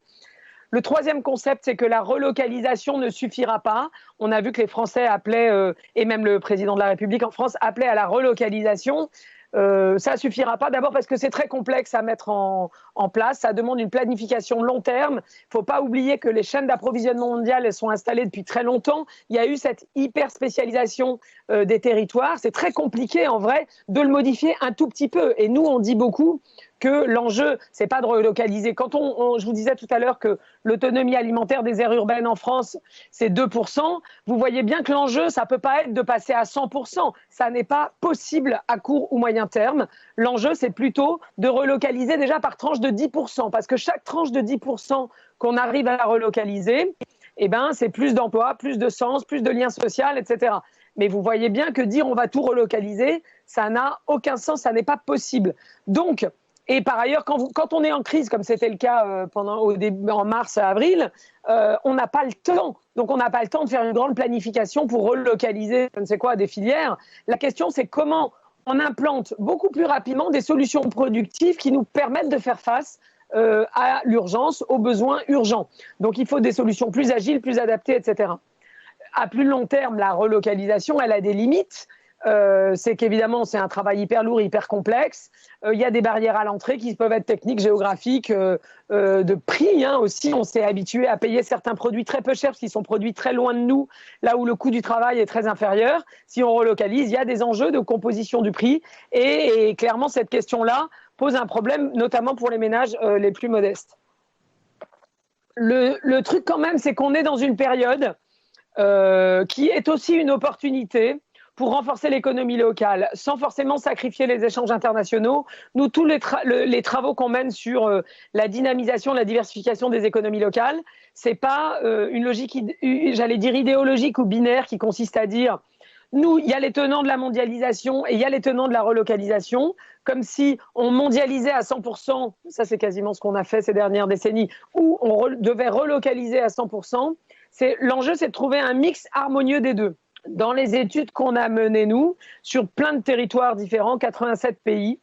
Le troisième concept, c'est que la relocalisation ne suffira pas. On a vu que les Français appelaient, et même le président de la République en France appelait à la relocalisation. Ça ne suffira pas, d'abord parce que c'est très complexe à mettre en place, ça demande une planification long terme. Il ne faut pas oublier que les chaînes d'approvisionnement mondiales elles sont installées depuis très longtemps. Il y a eu cette hyper spécialisation des territoires. C'est très compliqué en vrai de le modifier un tout petit peu. Et nous, on dit beaucoup que l'enjeu, c'est pas de relocaliser. Quand je vous disais tout à l'heure que l'autonomie alimentaire des aires urbaines en France, c'est 2%, vous voyez bien que l'enjeu, ça peut pas être de passer à 100%. Ça n'est pas possible à court ou moyen terme. L'enjeu, c'est plutôt de relocaliser déjà par tranche de 10%, parce que chaque tranche de 10% qu'on arrive à relocaliser, c'est plus d'emplois, plus de sens, plus de liens sociaux, etc. Mais vous voyez bien que dire on va tout relocaliser, ça n'a aucun sens, ça n'est pas possible. Donc, et par ailleurs, quand on est en crise, comme c'était le cas en mars à avril, on n'a pas le temps. Donc, on n'a pas le temps de faire une grande planification pour relocaliser, je ne sais quoi, des filières. La question, c'est comment on implante beaucoup plus rapidement des solutions productives qui nous permettent de faire face à l'urgence, aux besoins urgents. Donc, il faut des solutions plus agiles, plus adaptées, etc. À plus long terme, la relocalisation, elle a des limites. C'est qu'évidemment, c'est un travail hyper lourd, hyper complexe. Il y a des barrières à l'entrée qui peuvent être techniques, géographiques, de prix aussi. On s'est habitué à payer certains produits très peu chers parce qu'ils sont produits très loin de nous, là où le coût du travail est très inférieur. Si on relocalise, il y a des enjeux de composition du prix. Et clairement, cette question-là pose un problème, notamment pour les ménages les plus modestes. Le truc quand même, c'est qu'on est dans une période qui est aussi une opportunité pour renforcer l'économie locale, sans forcément sacrifier les échanges internationaux. Nous, tous les travaux qu'on mène sur la dynamisation, la diversification des économies locales, c'est pas une logique, j'allais dire idéologique ou binaire, qui consiste à dire nous, il y a les tenants de la mondialisation et il y a les tenants de la relocalisation, comme si on mondialisait à 100%, ça c'est quasiment ce qu'on a fait ces dernières décennies, ou on devait relocaliser à 100%. L'enjeu, c'est de trouver un mix harmonieux des deux. Dans les études qu'on a menées, nous, sur plein de territoires différents, 87 pays,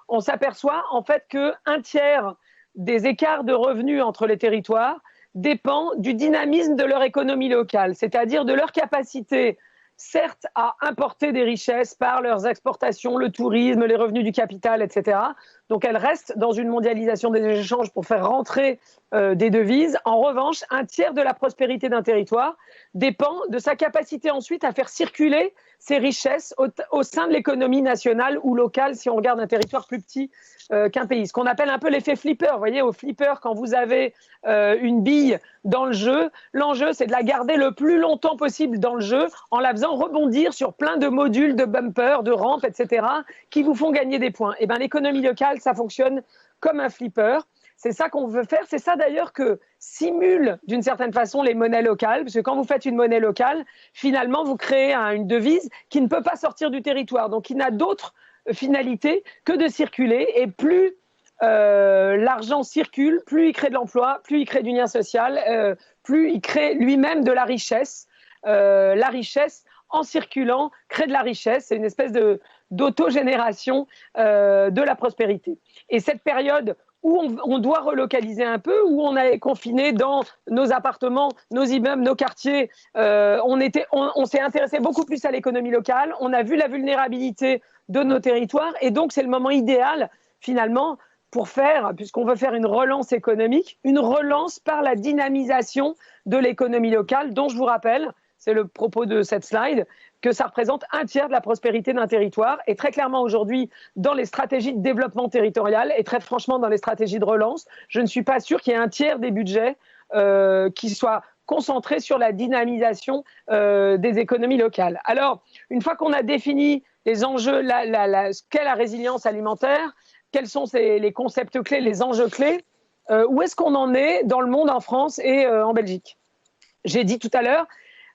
on s'aperçoit en fait qu'un tiers des écarts de revenus entre les territoires dépend du dynamisme de leur économie locale, c'est-à-dire de leur capacité, certes, à importer des richesses par leurs exportations, le tourisme, les revenus du capital, etc. Donc, elles restent dans une mondialisation des échanges pour faire rentrer des devises. En revanche, un tiers de la prospérité d'un territoire dépend de sa capacité ensuite à faire circuler ces richesses au sein de l'économie nationale ou locale, si on regarde un territoire plus petit qu'un pays. Ce qu'on appelle un peu l'effet flipper. Vous voyez, au flipper, quand vous avez une bille dans le jeu, l'enjeu, c'est de la garder le plus longtemps possible dans le jeu en la faisant rebondir sur plein de modules, de bumpers, de rampes, etc., qui vous font gagner des points. Et bien, l'économie locale, ça fonctionne comme un flipper. C'est ça qu'on veut faire. C'est ça d'ailleurs que simule d'une certaine façon les monnaies locales. Parce que quand vous faites une monnaie locale, finalement, vous créez une devise qui ne peut pas sortir du territoire. Donc, qui n'a d'autre finalité que de circuler. Et plus l'argent circule, plus il crée de l'emploi, plus il crée du lien social, plus il crée lui-même de la richesse. La richesse, en circulant, crée de la richesse. C'est une espèce d'autogénération de la prospérité. Et cette période où on doit relocaliser un peu, où on est confiné dans nos appartements, nos immeubles, nos quartiers, on s'est intéressé beaucoup plus à l'économie locale, on a vu la vulnérabilité de nos territoires, et donc c'est le moment idéal, finalement, pour faire, puisqu'on veut faire une relance économique, une relance par la dynamisation de l'économie locale, dont je vous rappelle, c'est le propos de cette slide, que ça représente un tiers de la prospérité d'un territoire. Et très clairement aujourd'hui, dans les stratégies de développement territorial et très franchement dans les stratégies de relance, je ne suis pas sûre qu'il y ait un tiers des budgets qui soit concentré sur la dynamisation des économies locales. Alors, une fois qu'on a défini les enjeux, ce qu'est la résilience alimentaire, quels sont les concepts clés, les enjeux clés, où est-ce qu'on en est dans le monde, en France et en Belgique? J'ai dit tout à l'heure,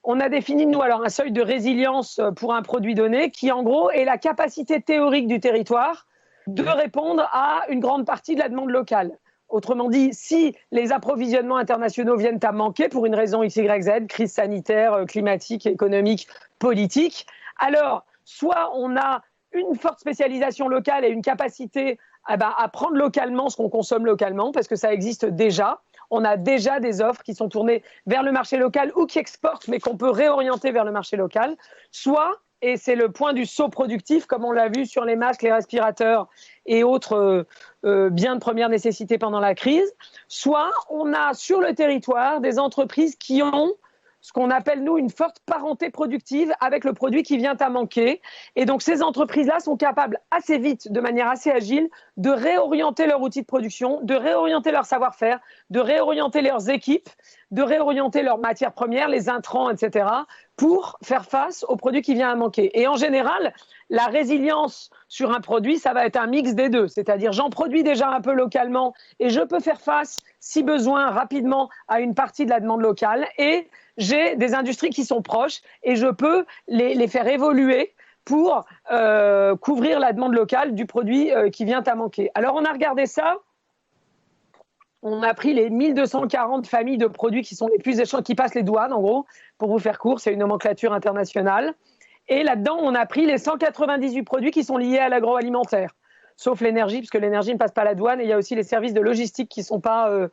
on a défini, nous, alors un seuil de résilience pour un produit donné qui, en gros, est la capacité théorique du territoire de répondre à une grande partie de la demande locale. Autrement dit, si les approvisionnements internationaux viennent à manquer pour une raison X, Y, Z, crise sanitaire, climatique, économique, politique, alors soit on a une forte spécialisation locale et une capacité à prendre localement ce qu'on consomme localement, parce que ça existe déjà. On a déjà des offres qui sont tournées vers le marché local ou qui exportent, mais qu'on peut réorienter vers le marché local. Soit, et c'est le point du saut productif, comme on l'a vu sur les masques, les respirateurs et autres biens de première nécessité pendant la crise, soit on a sur le territoire des entreprises qui ont ce qu'on appelle, nous, une forte parenté productive avec le produit qui vient à manquer. Et donc, ces entreprises-là sont capables assez vite, de manière assez agile, de réorienter leur outil de production, de réorienter leur savoir-faire, de réorienter leurs équipes, de réorienter leurs matières premières, les intrants, etc., pour faire face au produit qui vient à manquer. Et en général, la résilience sur un produit, ça va être un mix des deux. C'est-à-dire, j'en produis déjà un peu localement et je peux faire face, si besoin, rapidement à une partie de la demande locale. Et j'ai des industries qui sont proches et je peux les faire évoluer pour couvrir la demande locale du produit qui vient à manquer. Alors, on a regardé ça. On a pris les 1240 familles de produits qui sont les plus échanges, qui passent les douanes, en gros, pour vous faire court, c'est une nomenclature internationale. Et là-dedans, on a pris les 198 produits qui sont liés à l'agroalimentaire, sauf l'énergie, puisque l'énergie ne passe pas la douane, et il y a aussi les services de logistique qui sont pas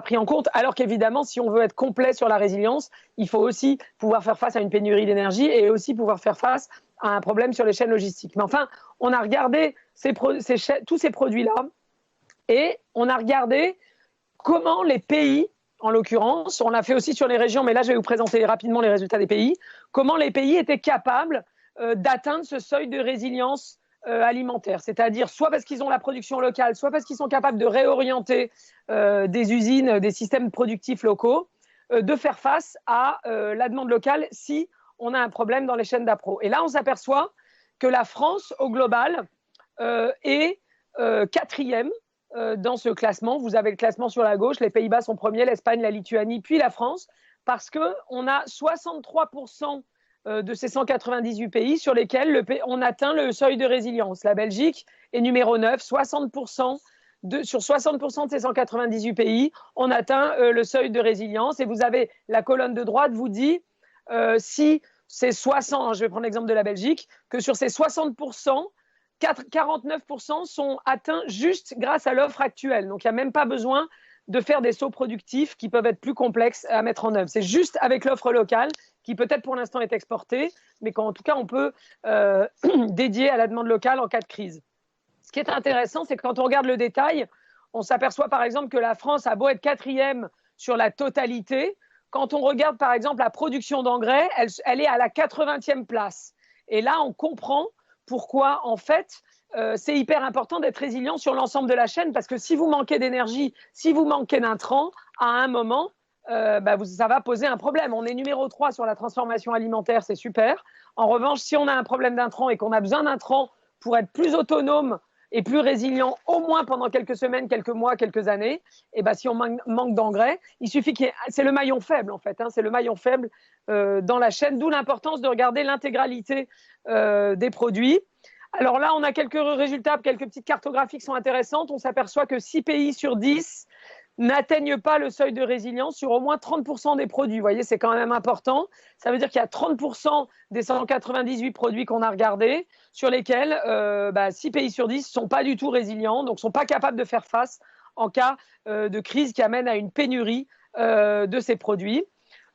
pris en compte, alors qu'évidemment, si on veut être complet sur la résilience, il faut aussi pouvoir faire face à une pénurie d'énergie et aussi pouvoir faire face à un problème sur les chaînes logistiques. Mais enfin, on a regardé tous ces produits-là, et on a regardé comment les pays, en l'occurrence, on l'a fait aussi sur les régions, mais là je vais vous présenter rapidement les résultats des pays, comment les pays étaient capables d'atteindre ce seuil de résilience alimentaire. C'est-à-dire soit parce qu'ils ont la production locale, soit parce qu'ils sont capables de réorienter des usines, des systèmes productifs locaux, de faire face à la demande locale si on a un problème dans les chaînes d'appro. Et là, on s'aperçoit que la France, au global, est quatrième dans ce classement. Vous avez le classement sur la gauche, les Pays-Bas sont premiers, l'Espagne, la Lituanie, puis la France, parce qu'on a 63% de ces 198 pays sur lesquels on atteint le seuil de résilience. La Belgique est numéro 9, 60%. Sur 60% de ces 198 pays, on atteint le seuil de résilience. Et vous avez la colonne de droite vous dit si c'est 60, je vais prendre l'exemple de la Belgique, que sur ces 60%, 49% sont atteints juste grâce à l'offre actuelle. Donc il n'y a même pas besoin de faire des sauts productifs qui peuvent être plus complexes à mettre en œuvre. C'est juste avec l'offre locale qui peut-être pour l'instant est exportée, mais qu'en tout cas on peut dédier à la demande locale en cas de crise. Ce qui est intéressant, c'est que quand on regarde le détail, on s'aperçoit par exemple que la France a beau être 4e sur la totalité. Quand on regarde par exemple la production d'engrais, elle est à la 80e place. Et là, on comprend pourquoi en fait c'est hyper important d'être résilient sur l'ensemble de la chaîne, parce que si vous manquez d'énergie, si vous manquez d'intrants, à un moment, ça va poser un problème. On est numéro 3 sur la transformation alimentaire, c'est super. En revanche, si on a un problème d'intrants et qu'on a besoin d'intrants pour être plus autonome et plus résilient, au moins pendant quelques semaines, quelques mois, quelques années, et si on manque d'engrais, il suffit c'est le maillon faible en fait, c'est le maillon faible dans la chaîne, d'où l'importance de regarder l'intégralité des produits. Alors là, on a quelques résultats, quelques petites cartographies qui sont intéressantes. On s'aperçoit que 6 pays sur 10 n'atteignent pas le seuil de résilience sur au moins 30% des produits. Vous voyez, c'est quand même important. Ça veut dire qu'il y a 30% des 198 produits qu'on a regardés sur lesquels 6 pays sur 10 ne sont pas du tout résilients, donc ne sont pas capables de faire face en cas de crise qui amène à une pénurie de ces produits.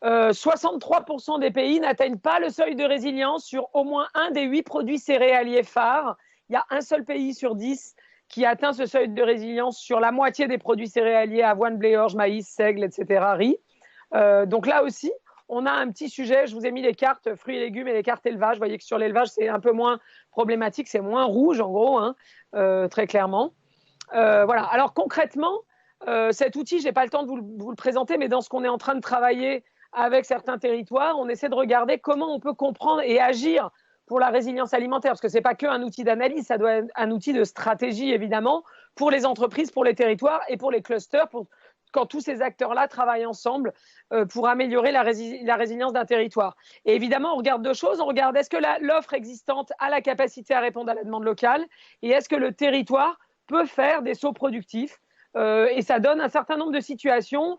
63% des pays n'atteignent pas le seuil de résilience sur au moins un des 8 produits céréaliers phares. Il y a un seul pays sur 10 qui atteint ce seuil de résilience sur la moitié des produits céréaliers, avoine, blé, orge, maïs, seigle, etc., riz. Donc là aussi, on a un petit sujet. Je vous ai mis les cartes fruits et légumes et les cartes élevage. Vous voyez que sur l'élevage, c'est un peu moins problématique, c'est moins rouge en gros, très clairement. Voilà. Alors concrètement, cet outil, je n'ai pas le temps de vous le présenter, mais dans ce qu'on est en train de travailler avec certains territoires, on essaie de regarder comment on peut comprendre et agir pour la résilience alimentaire, parce que ce n'est pas qu'un outil d'analyse, ça doit être un outil de stratégie, évidemment, pour les entreprises, pour les territoires et pour les clusters, quand tous ces acteurs-là travaillent ensemble pour améliorer la résilience d'un territoire. Et évidemment, on regarde deux choses. On regarde est-ce que l'offre existante a la capacité à répondre à la demande locale, et est-ce que le territoire peut faire des sauts productifs. Et ça donne un certain nombre de situations.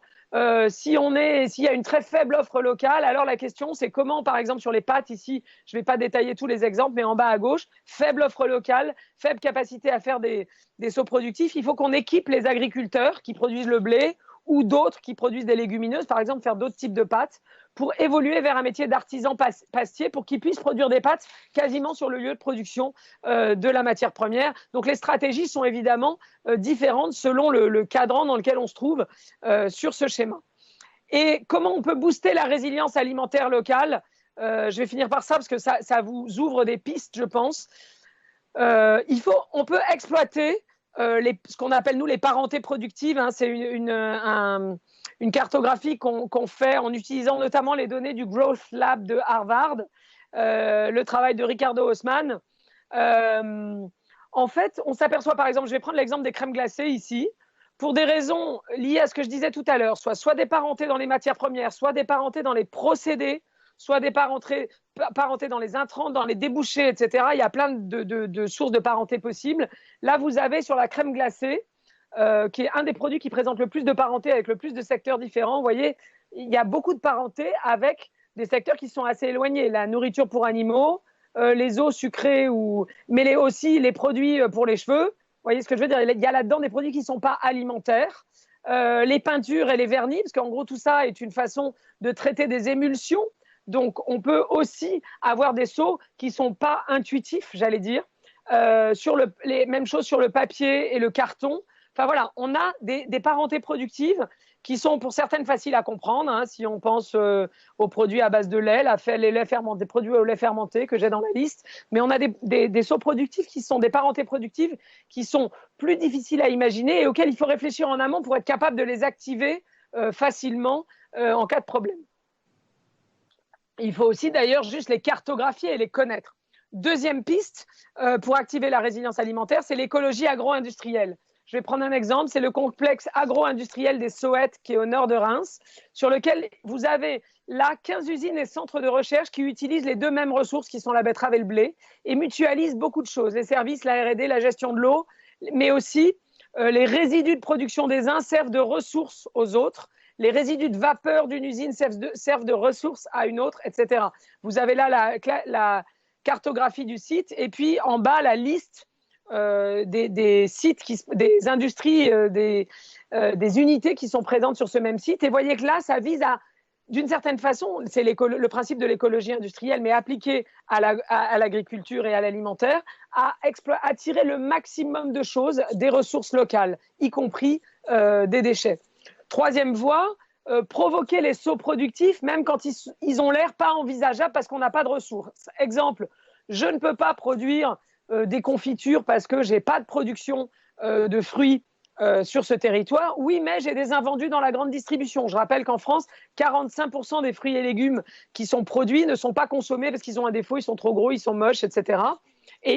S'il y a une très faible offre locale, alors la question c'est comment, par exemple sur les pâtes, ici je ne vais pas détailler tous les exemples, mais en bas à gauche, faible offre locale, faible capacité à faire des sauts productifs, il faut qu'on équipe les agriculteurs qui produisent le blé ou d'autres qui produisent des légumineuses, par exemple faire d'autres types de pâtes, pour évoluer vers un métier d'artisan pastier, pour qu'ils puissent produire des pâtes quasiment sur le lieu de production de la matière première. Donc les stratégies sont évidemment différentes selon le cadran dans lequel on se trouve sur ce schéma. Et comment on peut booster la résilience alimentaire locale ? Je vais finir par ça parce que ça vous ouvre des pistes, je pense. On peut exploiter ce qu'on appelle nous les parentés productives. C'est une cartographie qu'on fait en utilisant notamment les données du Growth Lab de Harvard, le travail de Ricardo Haussmann. En fait, on s'aperçoit par exemple, je vais prendre l'exemple des crèmes glacées ici, pour des raisons liées à ce que je disais tout à l'heure, soit des parentés dans les matières premières, soit des parentés dans les procédés, soit des parentés dans les intrants, dans les débouchés, etc. Il y a plein de sources de parenté possibles. Là, vous avez sur la crème glacée, qui est un des produits qui présente le plus de parenté avec le plus de secteurs différents. Vous voyez, il y a beaucoup de parenté avec des secteurs qui sont assez éloignés. La nourriture pour animaux, les eaux sucrées, mais aussi les produits pour les cheveux. Vous voyez ce que je veux dire ? Il y a là-dedans des produits qui ne sont pas alimentaires. Les peintures et les vernis, parce qu'en gros, tout ça est une façon de traiter des émulsions. Donc, on peut aussi avoir des sauts qui ne sont pas intuitifs, j'allais dire. Les mêmes choses sur le papier et le carton. Enfin voilà, on a des parentés productives qui sont pour certaines faciles à comprendre. Si on pense aux produits à base de lait, les laits fermentés, des produits au lait fermenté que j'ai dans la liste. Mais on a des sauts productifs qui sont des parentés productives qui sont plus difficiles à imaginer et auxquels il faut réfléchir en amont pour être capable de les activer facilement en cas de problème. Il faut aussi d'ailleurs juste les cartographier et les connaître. Deuxième piste pour activer la résilience alimentaire, c'est l'écologie agro-industrielle. Je vais prendre un exemple, c'est le complexe agro-industriel des Sauettes qui est au nord de Reims, sur lequel vous avez là 15 usines et centres de recherche qui utilisent les deux mêmes ressources qui sont la betterave et le blé et mutualisent beaucoup de choses, les services, la R&D, la gestion de l'eau, mais aussi les résidus de production des uns servent de ressources aux autres, les résidus de vapeur d'une usine servent de ressources à une autre, etc. Vous avez là la cartographie du site et puis en bas la liste des sites, des industries, des unités qui sont présentes sur ce même site. Et voyez que là, ça vise à, d'une certaine façon, c'est le principe de l'écologie industrielle, mais appliqué à l'agriculture et à l'alimentaire, à tirer le maximum de choses des ressources locales, y compris des déchets. Troisième voie, provoquer les sauts productifs, même quand ils ont l'air pas envisageables parce qu'on n'a pas de ressources. Exemple, je ne peux pas produire des confitures parce que je n'ai pas de production de fruits sur ce territoire. Oui, mais j'ai des invendus dans la grande distribution. Je rappelle qu'en France, 45% des fruits et légumes qui sont produits ne sont pas consommés parce qu'ils ont un défaut, ils sont trop gros, ils sont moches, etc.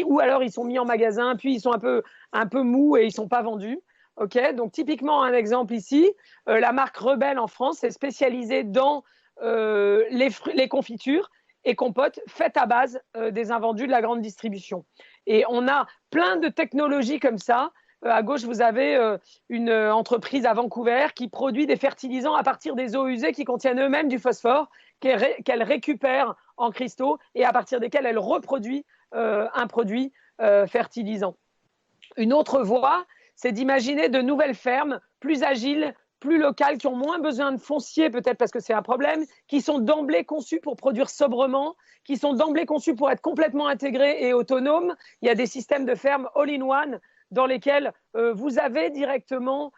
Ou alors ils sont mis en magasin, puis ils sont un peu mous et ils ne sont pas vendus. Okay, donc typiquement un exemple ici, la marque Rebelle en France est spécialisée dans les confitures et compotes faites à base des invendus de la grande distribution. Et on a plein de technologies comme ça. À gauche, vous avez une entreprise à Vancouver qui produit des fertilisants à partir des eaux usées qui contiennent eux-mêmes du phosphore, qu'elle récupère en cristaux et à partir desquels elle reproduit un produit fertilisant. Une autre voie, c'est d'imaginer de nouvelles fermes plus agiles, plus locales, qui ont moins besoin de foncier, peut-être parce que c'est un problème, qui sont d'emblée conçues pour produire sobrement, qui sont d'emblée conçues pour être complètement intégrées et autonomes. Il y a des systèmes de fermes all-in-one dans lesquels vous avez directement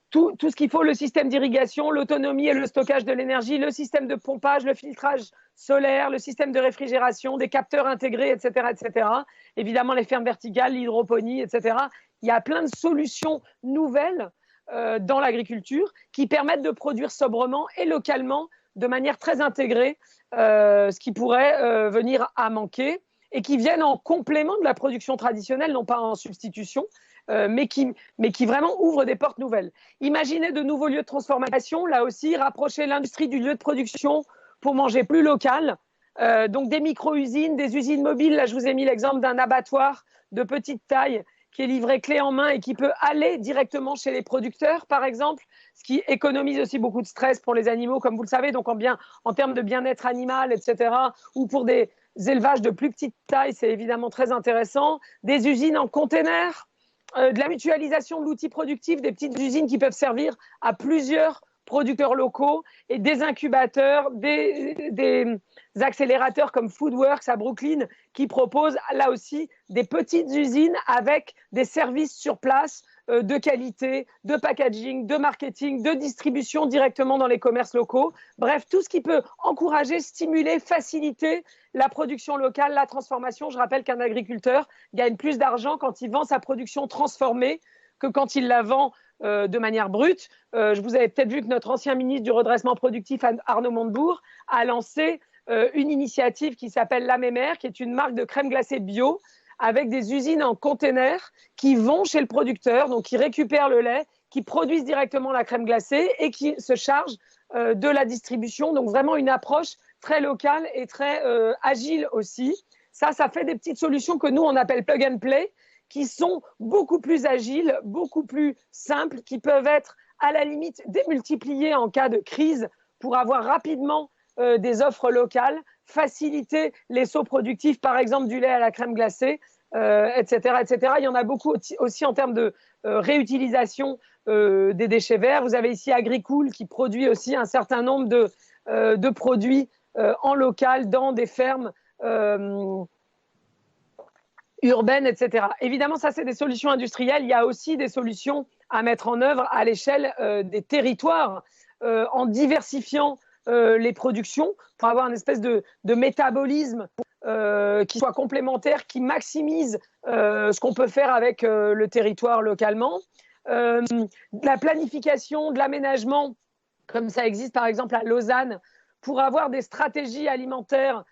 tout ce qu'il faut, le système d'irrigation, l'autonomie et le stockage de l'énergie, le système de pompage, le filtrage solaire, le système de réfrigération, des capteurs intégrés, etc., etc. Évidemment, les fermes verticales, l'hydroponie, etc. Il y a plein de solutions nouvelles dans l'agriculture qui permettent de produire sobrement et localement de manière très intégrée, ce qui pourrait venir à manquer et qui viennent en complément de la production traditionnelle, non pas en substitution, mais qui vraiment ouvrent des portes nouvelles. Imaginez de nouveaux lieux de transformation, là aussi, rapprocher l'industrie du lieu de production pour manger plus local. Donc des micro-usines, des usines mobiles. Là, je vous ai mis l'exemple d'un abattoir de petite taille qui est livré clé en main et qui peut aller directement chez les producteurs, par exemple, ce qui économise aussi beaucoup de stress pour les animaux, comme vous le savez, donc en termes de bien-être animal, etc., ou pour des élevages de plus petite taille, c'est évidemment très intéressant. Des usines en container, de la mutualisation de l'outil productif, des petites usines qui peuvent servir à plusieurs producteurs locaux et des incubateurs, des accélérateurs comme Foodworks à Brooklyn qui proposent là aussi des petites usines avec des services sur place de qualité, de packaging, de marketing, de distribution directement dans les commerces locaux. Bref, tout ce qui peut encourager, stimuler, faciliter la production locale, la transformation. Je rappelle qu'un agriculteur gagne plus d'argent quand il vend sa production transformée que quand il la vend de manière brute. Vous avez peut-être vu que notre ancien ministre du redressement productif, Arnaud Montebourg, a lancé une initiative qui s'appelle La Mémère, qui est une marque de crème glacée bio avec des usines en container qui vont chez le producteur, donc qui récupèrent le lait, qui produisent directement la crème glacée et qui se chargent de la distribution. Donc vraiment une approche très locale et très agile aussi. Ça fait des petites solutions que nous, on appelle plug and play, qui sont beaucoup plus agiles, beaucoup plus simples, qui peuvent être à la limite démultipliées en cas de crise pour avoir rapidement des offres locales, faciliter les sauts productifs, par exemple du lait à la crème glacée, etc., etc. Il y en a beaucoup aussi en termes de réutilisation des déchets verts. Vous avez ici Agricool qui produit aussi un certain nombre de produits en local dans des fermes urbaines, etc. Évidemment, ça, c'est des solutions industrielles. Il y a aussi des solutions à mettre en œuvre à l'échelle des territoires en diversifiant les productions pour avoir une espèce de métabolisme qui soit complémentaire, qui maximise ce qu'on peut faire avec le territoire localement. De la planification, de l'aménagement, comme ça existe par exemple à Lausanne, pour avoir des stratégies alimentaires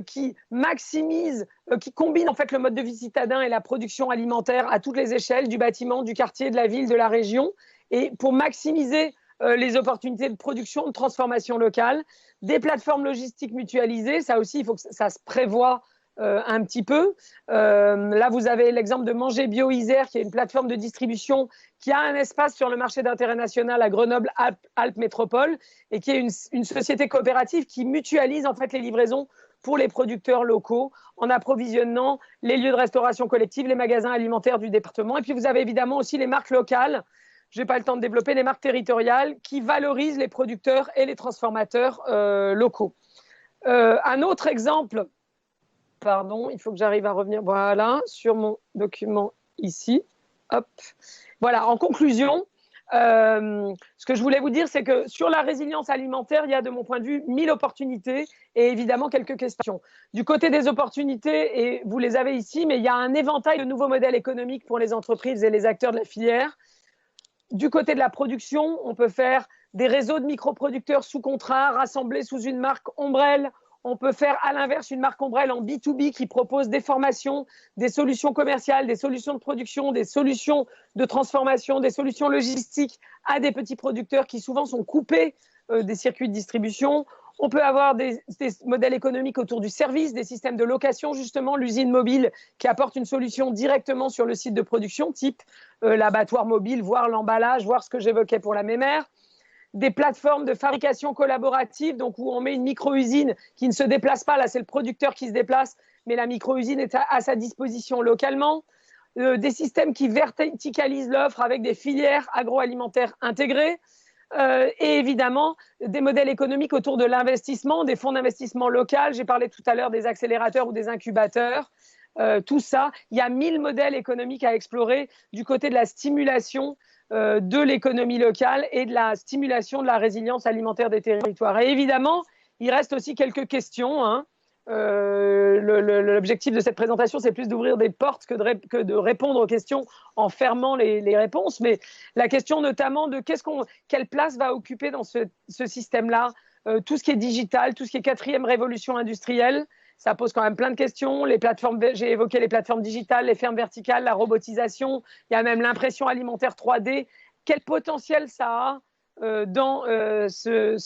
qui maximise, qui combine en fait le mode de vie citadin et la production alimentaire à toutes les échelles, du bâtiment, du quartier, de la ville, de la région, et pour maximiser les opportunités de production, de transformation locale, des plateformes logistiques mutualisées, ça aussi, il faut que ça se prévoie un petit peu. Là, vous avez l'exemple de Manger Bio Isère, qui est une plateforme de distribution qui a un espace sur le marché d'intérêt national à Grenoble-Alpes Métropole et qui est une société coopérative qui mutualise en fait les livraisons pour les producteurs locaux en approvisionnant les lieux de restauration collective, les magasins alimentaires du département. Et puis, vous avez évidemment aussi les marques locales. Je n'ai pas le temps de développer les marques territoriales qui valorisent les producteurs et les transformateurs locaux. Un autre exemple, pardon, il faut que j'arrive à revenir, voilà, sur mon document ici. Hop. Voilà, en conclusion, ce que je voulais vous dire, c'est que sur la résilience alimentaire, il y a de mon point de vue 1000 opportunités et évidemment quelques questions. Du côté des opportunités, et vous les avez ici, mais il y a un éventail de nouveaux modèles économiques pour les entreprises et les acteurs de la filière. Du côté de la production, on peut faire des réseaux de microproducteurs sous contrat, rassemblés sous une marque ombrelle. On peut faire à l'inverse une marque ombrelle en B2B qui propose des formations, des solutions commerciales, des solutions de production, des solutions de transformation, des solutions logistiques à des petits producteurs qui souvent sont coupés des circuits de distribution. On peut avoir des modèles économiques autour du service, des systèmes de location, justement, l'usine mobile qui apporte une solution directement sur le site de production, type l'abattoir mobile, voire l'emballage, voire ce que j'évoquais pour la mémère. Des plateformes de fabrication collaborative, donc où on met une micro-usine qui ne se déplace pas, là c'est le producteur qui se déplace, mais la micro-usine est à sa disposition localement. Des systèmes qui verticalisent l'offre avec des filières agroalimentaires intégrées. Et évidemment, des modèles économiques autour de l'investissement, des fonds d'investissement local. J'ai parlé tout à l'heure des accélérateurs ou des incubateurs. Tout ça, il y a 1000 modèles économiques à explorer du côté de la stimulation de l'économie locale et de la stimulation de la résilience alimentaire des territoires. Et évidemment, il reste aussi quelques questions, hein. L'objectif de cette présentation, c'est plus d'ouvrir des portes que de répondre aux questions en fermant les réponses. Mais la question notamment de quelle place va occuper dans ce système-là tout ce qui est digital, tout ce qui est 4e révolution industrielle. Ça pose quand même plein de questions. J'ai évoqué les plateformes digitales, les fermes verticales, la robotisation. Il y a même l'impression alimentaire 3D. Quel potentiel ça a sur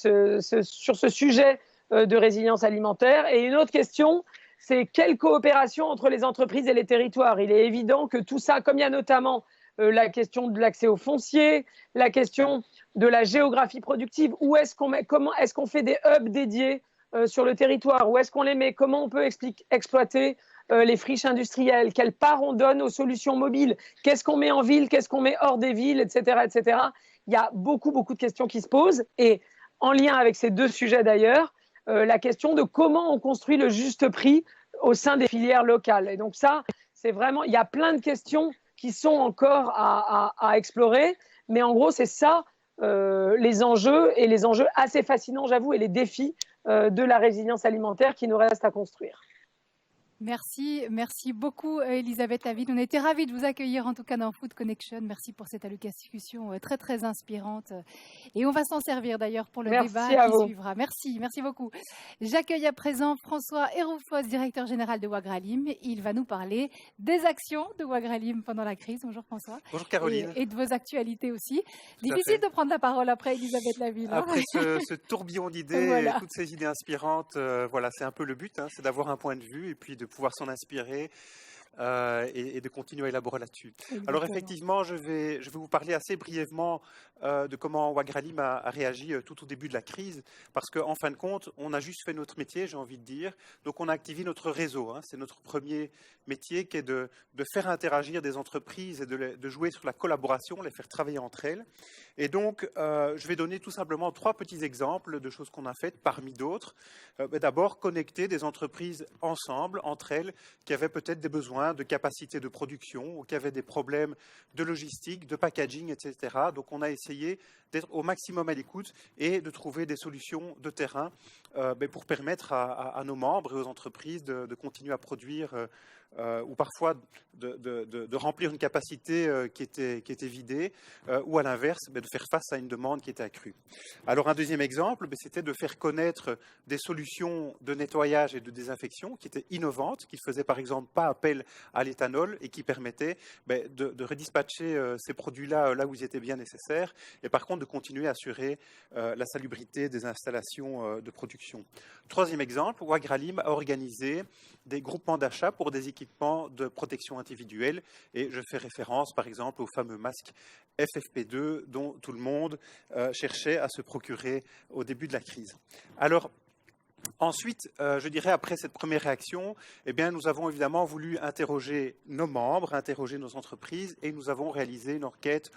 ce sujet de résilience alimentaire? Et une autre question, c'est quelle coopération entre les entreprises et les territoires? Il est évident que tout ça, comme il y a notamment la question de l'accès au foncier, la question de la géographie productive, où est-ce comment est-ce qu'on fait des hubs dédiés sur le territoire, où est-ce qu'on les met, comment on peut exploiter les friches industrielles, quelle part on donne aux solutions mobiles, qu'est-ce qu'on met en ville, qu'est-ce qu'on met hors des villes, etc., etc. Il y a beaucoup de questions qui se posent. Et en lien avec ces deux sujets d'ailleurs, la question de comment on construit le juste prix au sein des filières locales. Et donc ça, c'est vraiment, il y a plein de questions qui sont encore à explorer, mais en gros, c'est ça les enjeux assez fascinants, j'avoue, et les défis de la résilience alimentaire qui nous reste à construire. Merci beaucoup Elisabeth David. On était ravis de vous accueillir en tout cas dans Food Connection. Merci pour cette allocution très inspirante. Et on va s'en servir d'ailleurs pour le débat qui suivra. Merci beaucoup. J'accueille à présent François Héroufos, directeur général de Wagralim. Il va nous parler des actions de Wagralim pendant la crise. Bonjour François. Bonjour Caroline. Et de vos actualités aussi. Difficile de prendre la parole après Elisabeth David. Après ce tourbillon d'idées, voilà. Toutes ces idées inspirantes, voilà, c'est un peu le but, hein, c'est d'avoir un point de vue et puis de pouvoir s'en inspirer et de continuer à élaborer là-dessus. Alors effectivement, je vais vous parler assez brièvement de comment Wagralim a réagi tout au début de la crise, parce qu'en fin de compte, on a juste fait notre métier, j'ai envie de dire. Donc on a activé notre réseau, hein. C'est notre premier métier qui est de faire interagir des entreprises et de jouer sur la collaboration, les faire travailler entre elles. Et donc, je vais donner tout simplement 3 petits exemples de choses qu'on a faites parmi d'autres. D'abord, connecter des entreprises ensemble, entre elles, qui avaient peut-être des besoins de capacité de production ou qui avaient des problèmes de logistique, de packaging, etc. Donc, on a essayé d'être au maximum à l'écoute et de trouver des solutions de terrain pour permettre à nos membres et aux entreprises de continuer à produire ou parfois de remplir une capacité qui était vidée, ou à l'inverse, de faire face à une demande qui était accrue. Alors un deuxième exemple, c'était de faire connaître des solutions de nettoyage et de désinfection qui étaient innovantes, qui ne faisaient par exemple pas appel à l'éthanol et qui permettaient de redispatcher ces produits-là là où ils étaient bien nécessaires, et par contre de continuer à assurer la salubrité des installations de production. Troisième exemple, Wagralim a organisé des groupements d'achat pour des équipements de protection individuelle, et je fais référence par exemple au fameux masque FFP2 dont tout le monde cherchait à se procurer au début de la crise. Alors, ensuite, je dirais, après cette première réaction, nous avons évidemment voulu interroger nos membres, interroger nos entreprises, et nous avons réalisé une enquête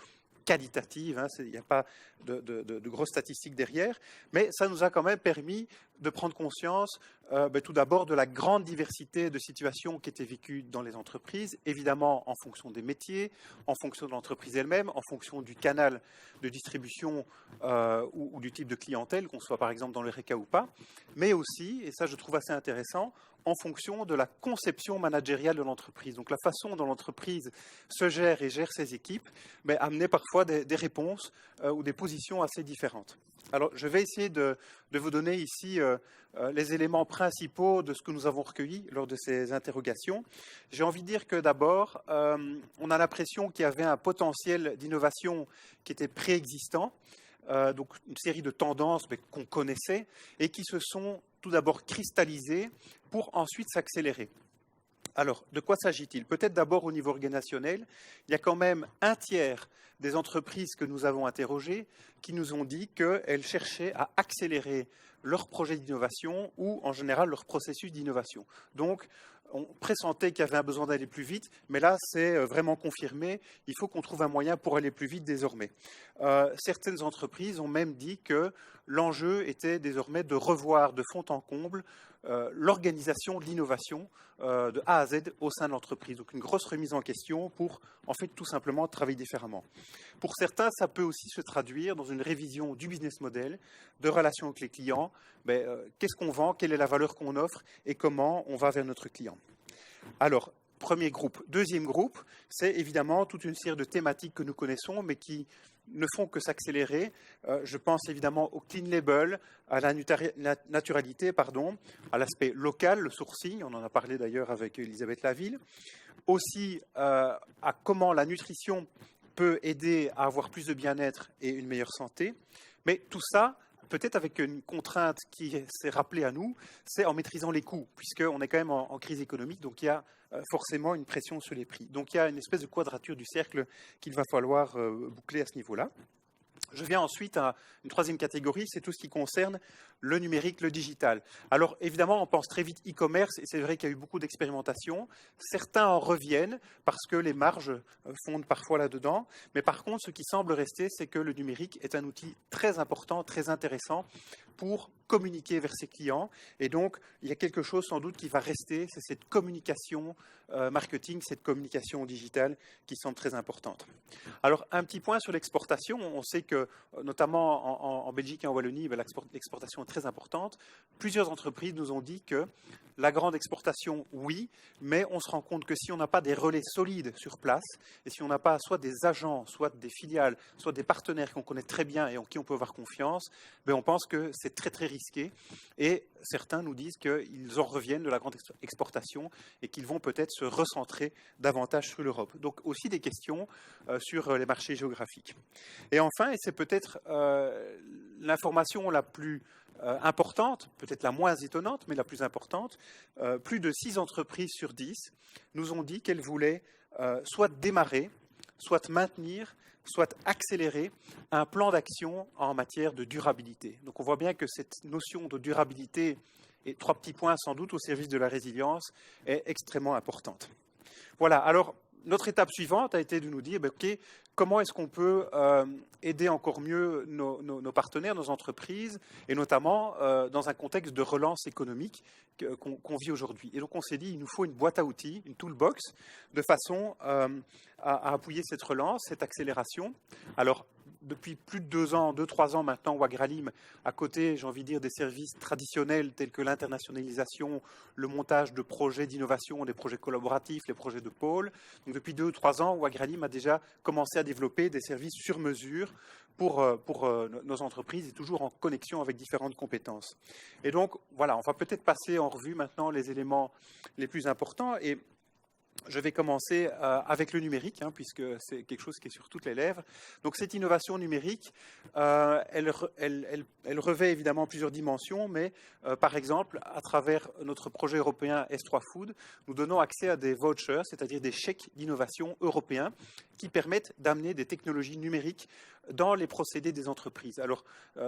qualitative, il n'y a pas de grosses statistiques derrière, mais ça nous a quand même permis de prendre conscience tout d'abord de la grande diversité de situations qui étaient vécues dans les entreprises, évidemment en fonction des métiers, en fonction de l'entreprise elle-même, en fonction du canal de distribution ou du type de clientèle, qu'on soit par exemple dans le RECA ou pas, mais aussi, et ça je trouve assez intéressant, en fonction de la conception managériale de l'entreprise. Donc la façon dont l'entreprise se gère et gère ses équipes amenait parfois des réponses ou des positions assez différentes. Alors je vais essayer de vous donner ici les éléments principaux de ce que nous avons recueilli lors de ces interrogations. J'ai envie de dire que d'abord, on a l'impression qu'il y avait un potentiel d'innovation qui était préexistant, donc une série de tendances qu'on connaissait et qui se sont tout d'abord cristallisées pour ensuite s'accélérer. Alors, de quoi s'agit-il? Peut-être d'abord au niveau organisationnel, il y a quand même un tiers des entreprises que nous avons interrogées qui nous ont dit qu'elles cherchaient à accélérer leur projet d'innovation ou en général leur processus d'innovation. Donc, on pressentait qu'il y avait un besoin d'aller plus vite, mais là, c'est vraiment confirmé. Il faut qu'on trouve un moyen pour aller plus vite désormais. Certaines entreprises ont même dit que l'enjeu était désormais de revoir de fond en comble l'organisation de l'innovation de A à Z au sein de l'entreprise. Donc une grosse remise en question pour, en fait, tout simplement travailler différemment. Pour certains, ça peut aussi se traduire dans une révision du business model, de relations avec les clients. Qu'est-ce qu'on vend, quelle est la valeur qu'on offre et comment on va vers notre client. Alors, premier groupe. Deuxième groupe, c'est évidemment toute une série de thématiques que nous connaissons, mais qui ne font que s'accélérer. Je pense évidemment au clean label, à la naturalité, à l'aspect local, le sourcing, on en a parlé d'ailleurs avec Elisabeth Laville, aussi à comment la nutrition peut aider à avoir plus de bien-être et une meilleure santé. Mais tout ça, peut-être avec une contrainte qui s'est rappelée à nous, c'est en maîtrisant les coûts, puisqu'on est quand même en crise économique, donc il y a forcément une pression sur les prix. Donc il y a une espèce de quadrature du cercle qu'il va falloir boucler à ce niveau-là. Je viens ensuite à une troisième catégorie, c'est tout ce qui concerne le numérique, le digital. Alors évidemment, on pense très vite e-commerce, et c'est vrai qu'il y a eu beaucoup d'expérimentations. Certains en reviennent parce que les marges fondent parfois là-dedans. Mais par contre, ce qui semble rester, c'est que le numérique est un outil très important, très intéressant pour communiquer vers ses clients. Et donc, il y a quelque chose sans doute qui va rester, c'est cette communication marketing, cette communication digitale qui semble très importante. Alors, un petit point sur l'exportation. On sait que, notamment en Belgique et en Wallonie, l'exportation est très importante. Plusieurs entreprises nous ont dit que la grande exportation, oui, mais on se rend compte que si on n'a pas des relais solides sur place, et si on n'a pas soit des agents, soit des filiales, soit des partenaires qu'on connaît très bien et en qui on peut avoir confiance, on pense que c'est très très risqué. Et certains nous disent qu'ils en reviennent de la grande exportation et qu'ils vont peut-être se recentrer davantage sur l'Europe. Donc aussi des questions sur les marchés géographiques. Et enfin, et c'est peut-être l'information la plus importante, peut-être la moins étonnante, mais la plus importante, plus de 6 entreprises sur 10 nous ont dit qu'elles voulaient soit démarrer, soit maintenir, soit accélérer un plan d'action en matière de durabilité. Donc on voit bien que cette notion de durabilité, et 3 petits points sans doute au service de la résilience, est extrêmement importante. Voilà, alors notre étape suivante a été de nous dire, OK, comment est-ce qu'on peut aider encore mieux nos partenaires, nos entreprises, et notamment dans un contexte de relance économique qu'on vit aujourd'hui. Et donc on s'est dit, il nous faut une boîte à outils, une toolbox, de façon à appuyer cette relance, cette accélération. Alors, depuis plus de 2-3 ans maintenant, Wagralim, à côté, j'ai envie de dire, des services traditionnels tels que l'internationalisation, le montage de projets d'innovation, des projets collaboratifs, les projets de pôle. Donc, depuis 2 ou 3 ans, Wagralim a déjà commencé à développer des services sur mesure pour nos entreprises et toujours en connexion avec différentes compétences. Et donc, voilà, on va peut-être passer en revue maintenant les éléments les plus importants. Et je vais commencer avec le numérique, puisque c'est quelque chose qui est sur toutes les lèvres. Donc cette innovation numérique, elle revêt évidemment plusieurs dimensions, mais par exemple, à travers notre projet européen S3 Food, nous donnons accès à des vouchers, c'est-à-dire des chèques d'innovation européens qui permettent d'amener des technologies numériques dans les procédés des entreprises. Alors,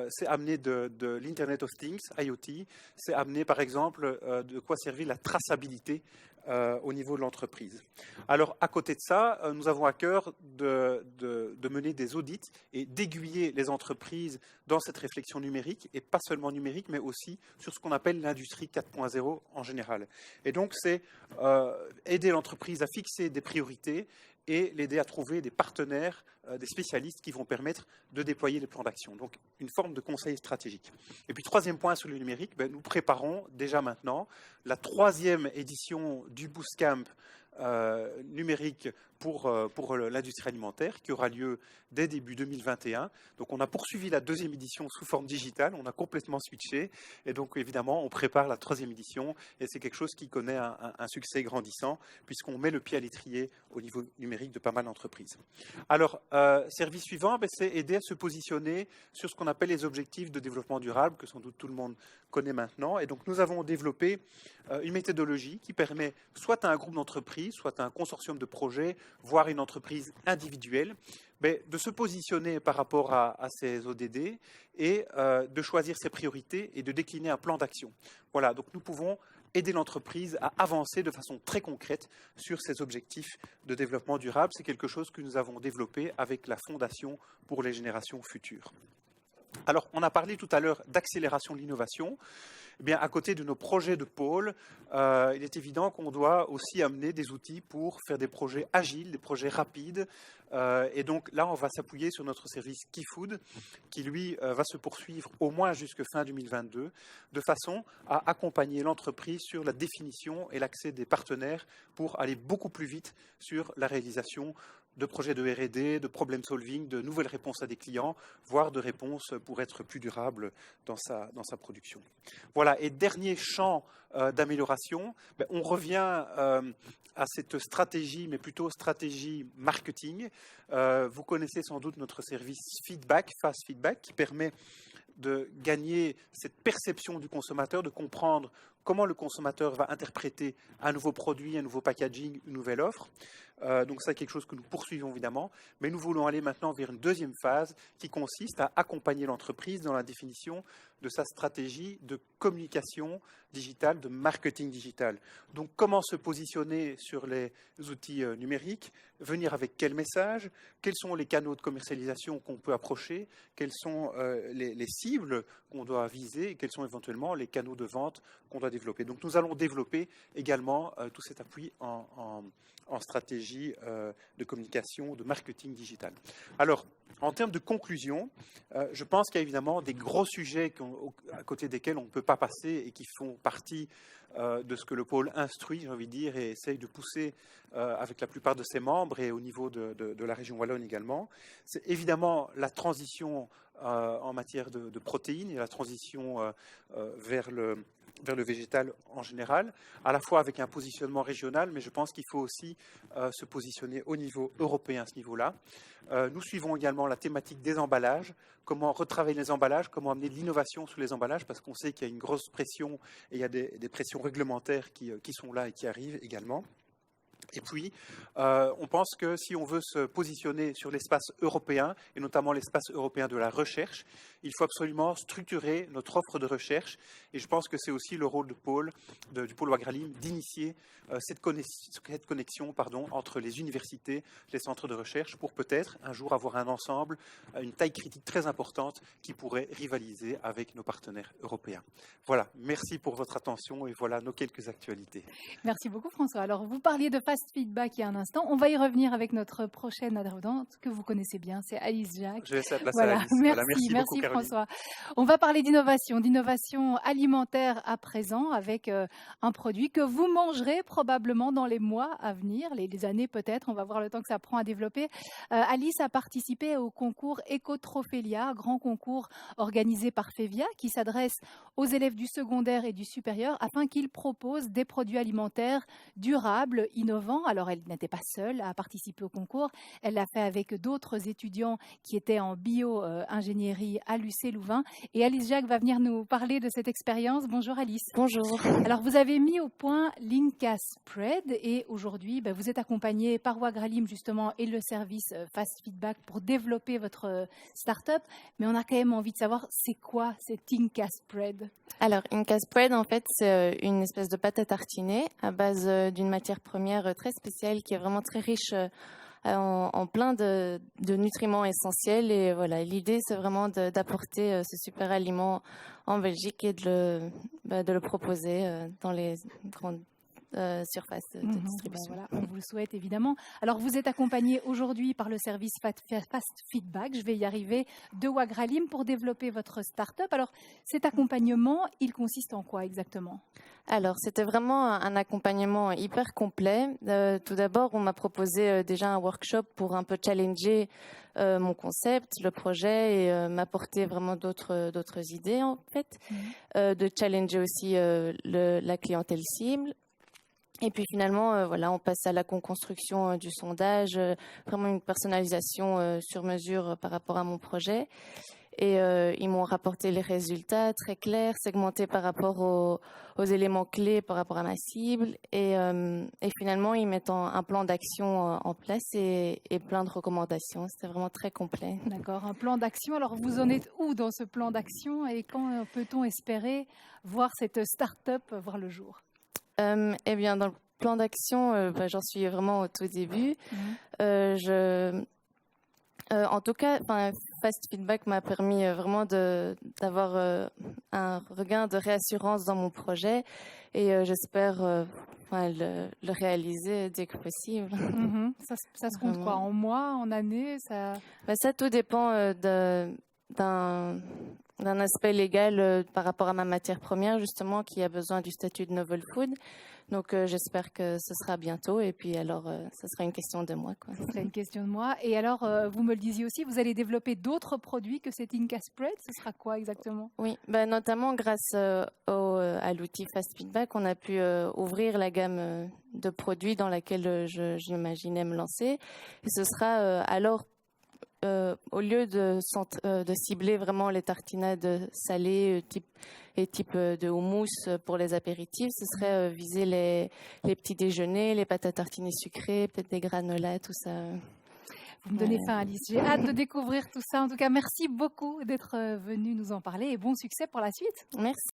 c'est amener de l'Internet of Things, IoT, c'est amener par exemple de quoi servir la traçabilité au niveau de l'entreprise. Alors, à côté de ça, nous avons à cœur de mener des audits et d'aiguiller les entreprises dans cette réflexion numérique, et pas seulement numérique, mais aussi sur ce qu'on appelle l'industrie 4.0 en général. Et donc, c'est aider l'entreprise à fixer des priorités et l'aider à trouver des partenaires, des spécialistes qui vont permettre de déployer les plans d'action. Donc, une forme de conseil stratégique. Et puis, troisième point sur le numérique, nous préparons déjà maintenant la 3e édition du Bootcamp numérique pour l'industrie alimentaire qui aura lieu dès début 2021. Donc on a poursuivi la 2e édition sous forme digitale, on a complètement switché et donc évidemment on prépare la 3e édition et c'est quelque chose qui connaît un succès grandissant puisqu'on met le pied à l'étrier au niveau numérique de pas mal d'entreprises. Alors, service suivant, c'est aider à se positionner sur ce qu'on appelle les objectifs de développement durable que sans doute tout le monde connaît maintenant. Et donc nous avons développé une méthodologie qui permet soit à un groupe d'entreprises, soit à un consortium de projets, voire une entreprise individuelle, de se positionner par rapport à ces ODD et de choisir ses priorités et de décliner un plan d'action. Voilà, donc nous pouvons aider l'entreprise à avancer de façon très concrète sur ses objectifs de développement durable. C'est quelque chose que nous avons développé avec la Fondation pour les générations futures. Alors, on a parlé tout à l'heure d'accélération de l'innovation. Eh bien, à côté de nos projets de pôle, il est évident qu'on doit aussi amener des outils pour faire des projets agiles, des projets rapides. Et donc là, on va s'appuyer sur notre service KeyFood, qui lui va se poursuivre au moins jusqu'à fin 2022, de façon à accompagner l'entreprise sur la définition et l'accès des partenaires pour aller beaucoup plus vite sur la réalisation de projets de R&D, de problem solving, de nouvelles réponses à des clients, voire de réponses pour être plus durable dans sa production. Voilà, et dernier champ d'amélioration, on revient à cette stratégie, mais plutôt stratégie marketing. Vous connaissez sans doute notre service Feedback, Fast Feedback, qui permet de gagner cette perception du consommateur, de comprendre comment le consommateur va interpréter un nouveau produit, un nouveau packaging, une nouvelle offre. Donc c'est quelque chose que nous poursuivons évidemment, mais nous voulons aller maintenant vers une 2e phase qui consiste à accompagner l'entreprise dans la définition de sa stratégie de communication digitale, de marketing digital. Donc comment se positionner sur les outils numériques, venir avec quel message, quels sont les canaux de commercialisation qu'on peut approcher, quelles sont les cibles qu'on doit viser et quels sont éventuellement les canaux de vente qu'on doit développer. Donc nous allons développer également tout cet appui en stratégie de communication, de marketing digital. Alors, en termes de conclusion, je pense qu'il y a évidemment des gros sujets à côté desquels on ne peut pas passer et qui font partie de ce que le pôle instruit, j'ai envie de dire, et essaye de pousser avec la plupart de ses membres et au niveau de la région wallonne également. C'est évidemment la transition en matière de protéines et la transition vers le végétal en général, à la fois avec un positionnement régional, mais je pense qu'il faut aussi se positionner au niveau européen à ce niveau-là. Nous suivons également la thématique des emballages, comment retravailler les emballages, comment amener de l'innovation sur les emballages, parce qu'on sait qu'il y a une grosse pression et il y a des pressions réglementaires qui sont là et qui arrivent également. Et puis, on pense que si on veut se positionner sur l'espace européen, et notamment l'espace européen de la recherche, il faut absolument structurer notre offre de recherche. Et je pense que c'est aussi le rôle du pôle Wagralim d'initier cette connexion entre les universités, les centres de recherche, pour peut-être un jour avoir un ensemble, une taille critique très importante qui pourrait rivaliser avec nos partenaires européens. Voilà, merci pour votre attention et voilà nos quelques actualités. Merci beaucoup François. Alors, vous parliez de Fast Fast Feedback il y a un instant. On va y revenir avec notre prochaine intervenante que vous connaissez bien, c'est Alice Jacques. Je laisse la place Voilà. à Alice. Merci beaucoup, François. On va parler d'innovation alimentaire à présent avec un produit que vous mangerez probablement dans les mois à venir, les années peut-être. On va voir le temps que ça prend à développer. Alice a participé au concours Ecotrophélia, grand concours organisé par FEVIA qui s'adresse aux élèves du secondaire et du supérieur afin qu'ils proposent des produits alimentaires durables, innovants. Alors, elle n'était pas seule à participer au concours. Elle l'a fait avec d'autres étudiants qui étaient en bio-ingénierie à l'UC-Louvain. Et Alice Jacques va venir nous parler de cette expérience. Bonjour Alice. Bonjour. Alors, vous avez mis au point l'Inca Spread et aujourd'hui, vous êtes accompagnée par Wagralim justement et le service Fast Feedback pour développer votre start-up. Mais on a quand même envie de savoir, c'est quoi cet Inca Spread? Alors, Inca Spread, en fait, c'est une espèce de pâte à tartiner à base d'une matière première très spéciale qui est vraiment très riche en plein de nutriments essentiels. Et voilà, l'idée, c'est vraiment d'apporter ce super aliment en Belgique et de le proposer dans les grandes surface de distribution. Voilà, on vous le souhaite évidemment. Alors vous êtes accompagné aujourd'hui par le service Fast Feedback, je vais y arriver, de Wagralim pour développer votre start-up. Alors cet accompagnement, il consiste en quoi exactement? Alors c'était vraiment un accompagnement hyper complet. Tout d'abord, on m'a proposé déjà un workshop pour un peu challenger mon concept, le projet et m'apporter vraiment d'autres idées en fait, de challenger aussi la clientèle cible. Et puis finalement, voilà, on passe à la construction du sondage, vraiment une personnalisation sur mesure par rapport à mon projet. Et ils m'ont rapporté les résultats très clairs, segmentés par rapport aux éléments clés par rapport à ma cible. Et finalement, ils mettent un plan d'action en place et plein de recommandations. C'était vraiment très complet. D'accord, un plan d'action. Alors vous en êtes où dans ce plan d'action et quand peut-on espérer voir cette start-up voir le jour? Eh bien, dans le plan d'action, j'en suis vraiment au tout début. En tout cas, Fast Feedback m'a permis vraiment d'avoir un regain de réassurance dans mon projet et j'espère le réaliser dès que possible. Ça se compte quoi? En mois, en années ça tout dépend d'un aspect légal par rapport à ma matière première, justement, qui a besoin du statut de novel food. Donc, j'espère que ce sera bientôt. Et puis, alors, ce sera une question de mois. Ce sera une question de mois. Et alors, vous me le disiez aussi, vous allez développer d'autres produits que cet Inca Spread. Ce sera quoi exactement? Oui, notamment grâce à l'outil Fast Feedback, on a pu ouvrir la gamme de produits dans laquelle j'imaginais me lancer. Et ce sera alors au lieu de cibler vraiment les tartinades salées type de houmous pour les apéritifs, ce serait viser les petits déjeuners, les pâtes à tartiner sucrées, peut-être des granolas, tout ça. Vous me donnez faim, Alice. J'ai hâte de découvrir tout ça. En tout cas, merci beaucoup d'être venue nous en parler et bon succès pour la suite. Merci.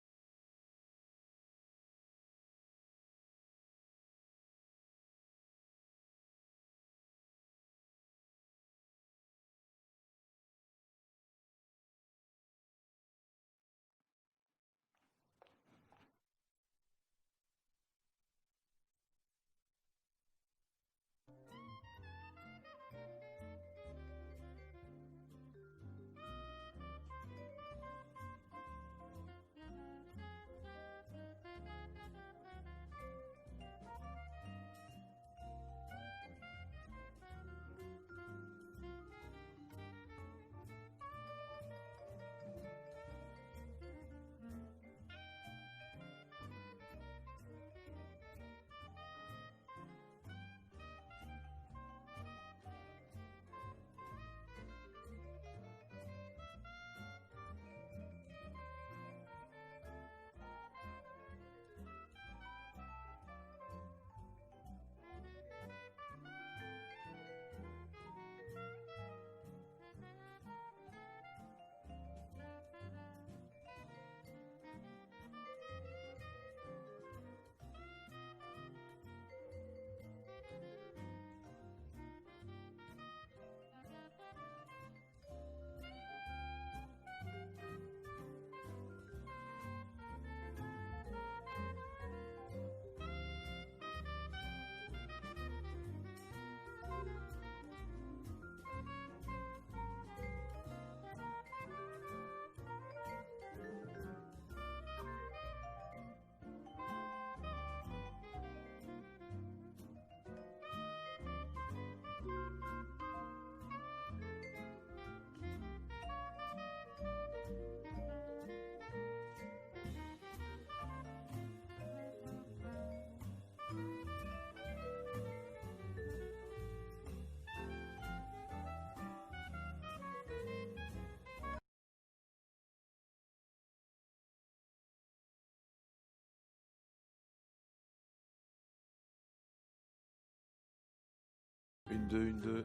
1, 2.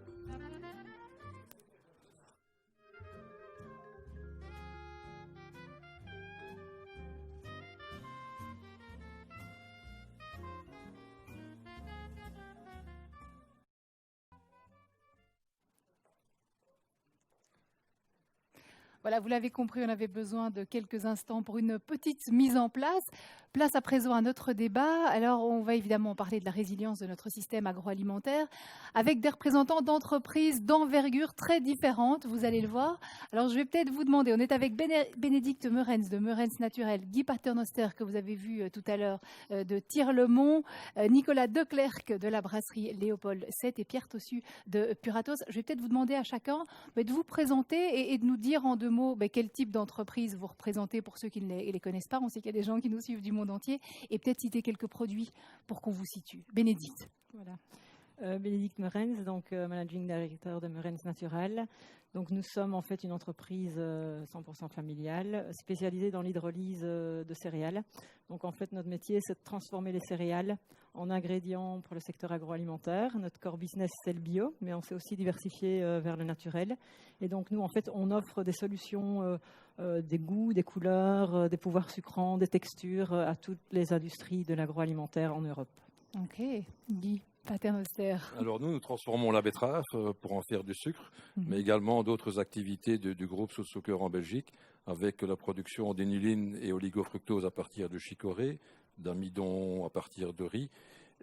Voilà, vous l'avez compris, on avait besoin de quelques instants pour une petite mise en place. Place à présent à notre débat. Alors, on va évidemment parler de la résilience de notre système agroalimentaire avec des représentants d'entreprises d'envergure très différentes, vous allez le voir. Alors, je vais peut-être vous demander, on est avec Bénédicte Meurens de Meurens Naturel, Guy Paternoster, que vous avez vu tout à l'heure, de Tirlemont, Nicolas Declercq de la brasserie Léopold VII et Pierre Tossu de Puratos. Je vais peut-être vous demander à chacun de vous présenter et de nous dire en 2 mots quel type d'entreprise vous représentez pour ceux qui ne les connaissent pas. On sait qu'il y a des gens qui nous suivent du monde entier, et peut-être citer quelques produits pour qu'on vous situe. Bénédicte. Voilà. Bénédicte Meurens, donc Managing Director de Meurens Naturel. Donc nous sommes en fait une entreprise 100% familiale, spécialisée dans l'hydrolyse de céréales. Donc en fait notre métier c'est de transformer les céréales en ingrédients pour le secteur agroalimentaire. Notre core business c'est le bio, mais on s'est aussi diversifié vers le naturel. Et donc nous en fait on offre des solutions, des goûts, des couleurs, des pouvoirs sucrants, des textures à toutes les industries de l'agroalimentaire en Europe. Ok, Guy Paternoster. Alors nous transformons la betterave pour en faire du sucre, mais également d'autres activités du groupe Südzucker en Belgique, avec la production d'énuline et oligofructose à partir de chicorée, d'amidon à partir de riz,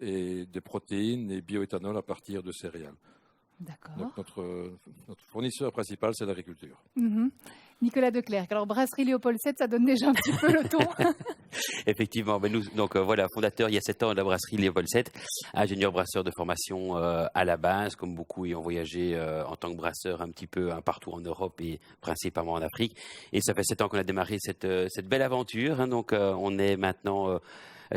et des protéines et bioéthanol à partir de céréales. D'accord. Donc notre fournisseur principal, c'est l'agriculture. Nicolas Declercq. Alors, brasserie Léopold VII, ça donne déjà un petit peu le ton. Effectivement. Nous, donc voilà, fondateur il y a 7 ans de la brasserie Léopold VII, ingénieur brasseur de formation à la base, comme beaucoup ayant voyagé en tant que brasseur un petit peu partout en Europe et principalement en Afrique. Et ça fait 7 ans qu'on a démarré cette belle aventure. Donc on est maintenant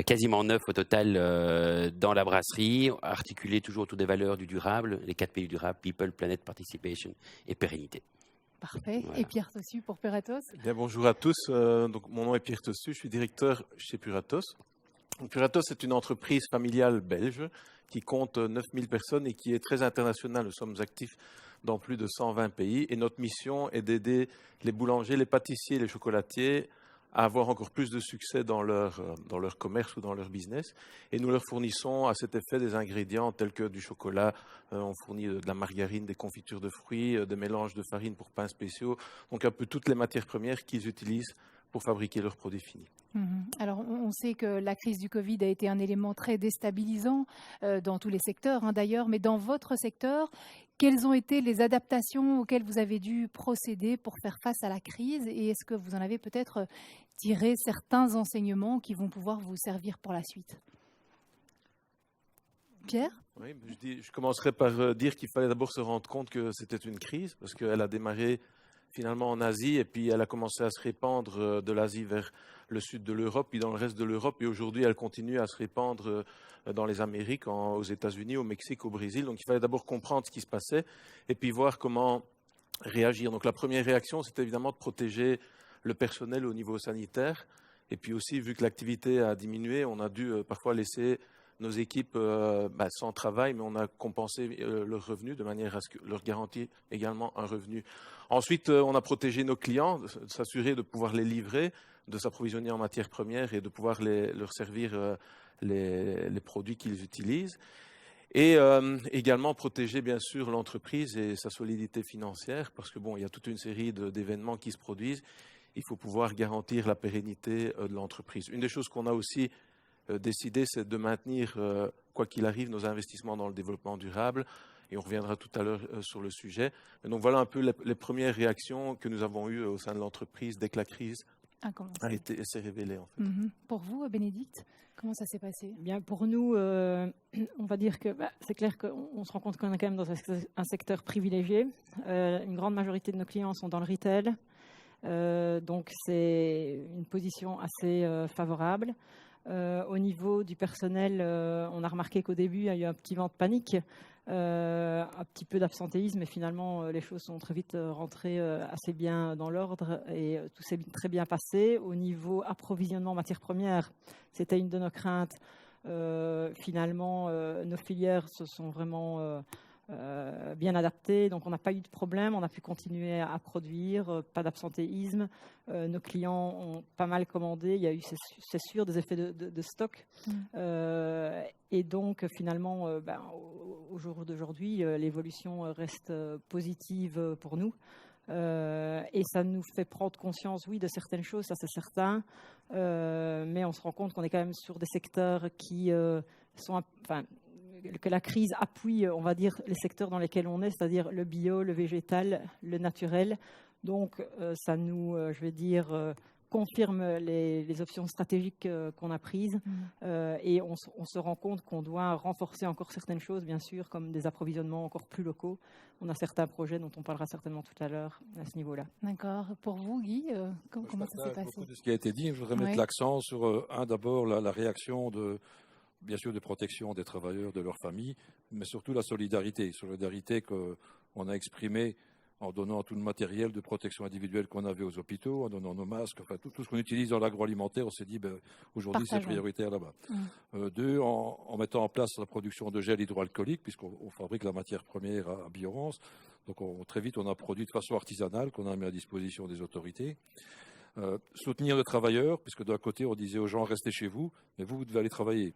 quasiment 9 au total dans la brasserie, articulé toujours autour des valeurs du durable, les 4 P du durable, People, Planet, Participation et Pérennité. Parfait. Voilà. Et Pierre Tossu pour Puratos. Bien, bonjour à tous. Donc, mon nom est Pierre Tossu, je suis directeur chez Puratos. Donc, Puratos est une entreprise familiale belge qui compte 9000 personnes et qui est très internationale. Nous sommes actifs dans plus de 120 pays et notre mission est d'aider les boulangers, les pâtissiers, les chocolatiers à avoir encore plus de succès dans leur commerce ou dans leur business. Et nous leur fournissons à cet effet des ingrédients tels que du chocolat, on fournit de la margarine, des confitures de fruits, des mélanges de farine pour pains spéciaux, donc un peu toutes les matières premières qu'ils utilisent pour fabriquer leurs produits finis. Alors, on sait que la crise du Covid a été un élément très déstabilisant dans tous les secteurs, d'ailleurs, mais dans votre secteur, quelles ont été les adaptations auxquelles vous avez dû procéder pour faire face à la crise et est-ce que vous en avez peut-être tiré certains enseignements qui vont pouvoir vous servir pour la suite? Pierre? Oui, je commencerai par dire qu'il fallait d'abord se rendre compte que c'était une crise parce qu'elle a démarré finalement en Asie et puis elle a commencé à se répandre de l'Asie vers le sud de l'Europe puis dans le reste de l'Europe et aujourd'hui elle continue à se répandre dans les Amériques, aux États-Unis, au Mexique, au Brésil. Donc il fallait d'abord comprendre ce qui se passait et puis voir comment réagir. Donc la première réaction c'était évidemment de protéger le personnel au niveau sanitaire et puis aussi vu que l'activité a diminué, on a dû parfois laisser nos équipes sans travail, mais on a compensé leurs revenus de manière à ce que leur garantir également un revenu. Ensuite, on a protégé nos clients, s'assurer de pouvoir les livrer, de s'approvisionner en matières premières et de pouvoir leur servir les produits qu'ils utilisent. Et également protéger bien sûr l'entreprise et sa solidité financière, parce que il y a toute une série d'événements qui se produisent. Il faut pouvoir garantir la pérennité de l'entreprise. Une des choses qu'on a aussi décidé, c'est de maintenir, quoi qu'il arrive, nos investissements dans le développement durable. Et on reviendra tout à l'heure sur le sujet. Et donc voilà un peu les premières réactions que nous avons eues au sein de l'entreprise dès que la crise s'est révélée. En fait. Pour vous, Bénédicte, comment ça s'est passé? Bien, pour nous, on va dire que c'est clair qu'on se rend compte qu'on est quand même dans un secteur privilégié. Une grande majorité de nos clients sont dans le retail. Donc c'est une position assez favorable. Au niveau du personnel, on a remarqué qu'au début, il y a eu un petit vent de panique, un petit peu d'absentéisme, mais finalement, les choses sont très vite rentrées assez bien dans l'ordre et tout s'est très bien passé. Au niveau approvisionnement matières premières, c'était une de nos craintes. Finalement, nos filières se sont vraiment bien adapté, donc on n'a pas eu de problème, on a pu continuer à produire, pas d'absentéisme, nos clients ont pas mal commandé, il y a eu, c'est sûr, des effets de stock, et donc finalement, au jour d'aujourd'hui, l'évolution reste positive pour nous. Et ça nous fait prendre conscience, oui, de certaines choses, ça c'est certain, mais on se rend compte qu'on est quand même sur des secteurs qui sont, que la crise appuie, on va dire, les secteurs dans lesquels on est, c'est-à-dire le bio, le végétal, le naturel. Donc, ça nous, je vais dire, confirme les options stratégiques qu'on a prises. Et on se rend compte qu'on doit renforcer encore certaines choses, bien sûr, comme des approvisionnements encore plus locaux. On a certains projets dont on parlera certainement tout à l'heure à ce niveau-là. D'accord. Pour vous, Guy, comment ça s'est passé? Beaucoup de ce qui a été dit. Je voudrais mettre l'accent sur, d'abord, la réaction bien sûr, de protection des travailleurs, de leurs familles, mais surtout la solidarité qu'on a exprimée en donnant tout le matériel de protection individuelle qu'on avait aux hôpitaux, en donnant nos masques, enfin tout ce qu'on utilise dans l'agroalimentaire, on s'est dit aujourd'hui c'est prioritaire là-bas. Deux, en mettant en place la production de gel hydroalcoolique, puisqu'on fabrique la matière première à Biorance, donc très vite on a produit de façon artisanale qu'on a mis à disposition des autorités. Soutenir les travailleurs, puisque d'un côté on disait aux gens restez chez vous, mais vous devez aller travailler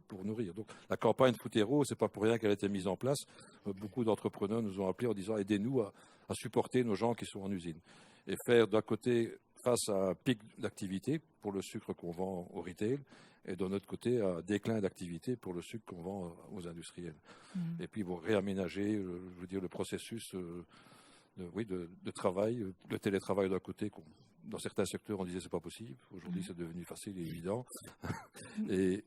pour nourrir. Donc la campagne Food Hero, c'est pas pour rien qu'elle a été mise en place. Beaucoup d'entrepreneurs nous ont appelés en disant aidez-nous à supporter nos gens qui sont en usine. Et faire d'un côté face à un pic d'activité pour le sucre qu'on vend au retail, et d'un autre côté un déclin d'activité pour le sucre qu'on vend aux industriels. Et puis vous réaménager, je veux dire, le processus de travail, le télétravail d'un côté. Dans certains secteurs, on disait c'est pas possible. Aujourd'hui, c'est devenu facile et évident. Et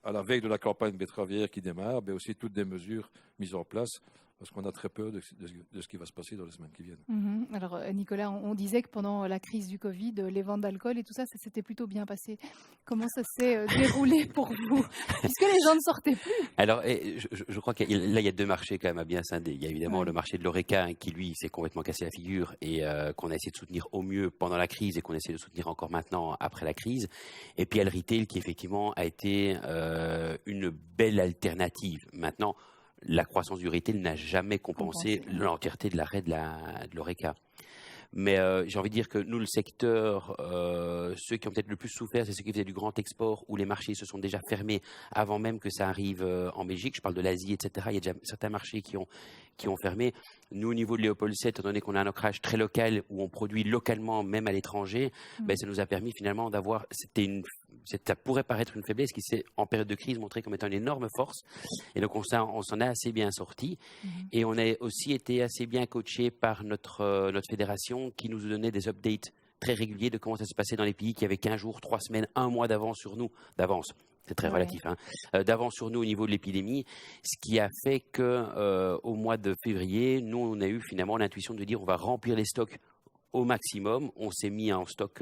à la veille de la campagne betteravière qui démarre, mais aussi toutes des mesures mises en place, parce qu'on a très peur de ce qui va se passer dans les semaines qui viennent. Alors, Nicolas, on disait que pendant la crise du Covid, les ventes d'alcool et tout ça, ça s'était plutôt bien passé. Comment ça s'est déroulé pour vous, puisque les gens ne sortaient plus? Alors, je crois qu'il y a deux marchés quand même à bien scinder. Il y a évidemment le marché de l'Horeca qui, lui, s'est complètement cassé la figure et qu'on a essayé de soutenir au mieux pendant la crise et qu'on essaie de soutenir encore maintenant après la crise. Et puis, il y a le retail qui, effectivement, a été une belle alternative. Maintenant, la croissance du retail n'a jamais compensé l'entièreté de l'arrêt de l'Horeca. Mais j'ai envie de dire que nous, le secteur, ceux qui ont peut-être le plus souffert, c'est ceux qui faisaient du grand export, où les marchés se sont déjà fermés avant même que ça arrive en Belgique. Je parle de l'Asie, etc. Il y a déjà certains marchés qui ont fermé. Nous, au niveau de Léopold VII, étant donné qu'on a un ancrage très local, où on produit localement, même à l'étranger, ça nous a permis finalement d'avoir... Ça pourrait paraître une faiblesse qui s'est, en période de crise, montrée comme étant une énorme force. Et donc, on s'en est assez bien sorti. Et on a aussi été assez bien coaché par notre fédération qui nous donnait des updates très réguliers de comment ça se passait dans les pays qui avaient 15 jours, 3 semaines, 1 mois d'avance sur nous. D'avance. C'est très relatif, d'avance sur nous au niveau de l'épidémie, ce qui a fait que au mois de février, nous, on a eu finalement l'intuition de dire on va remplir les stocks au maximum. On s'est mis en stock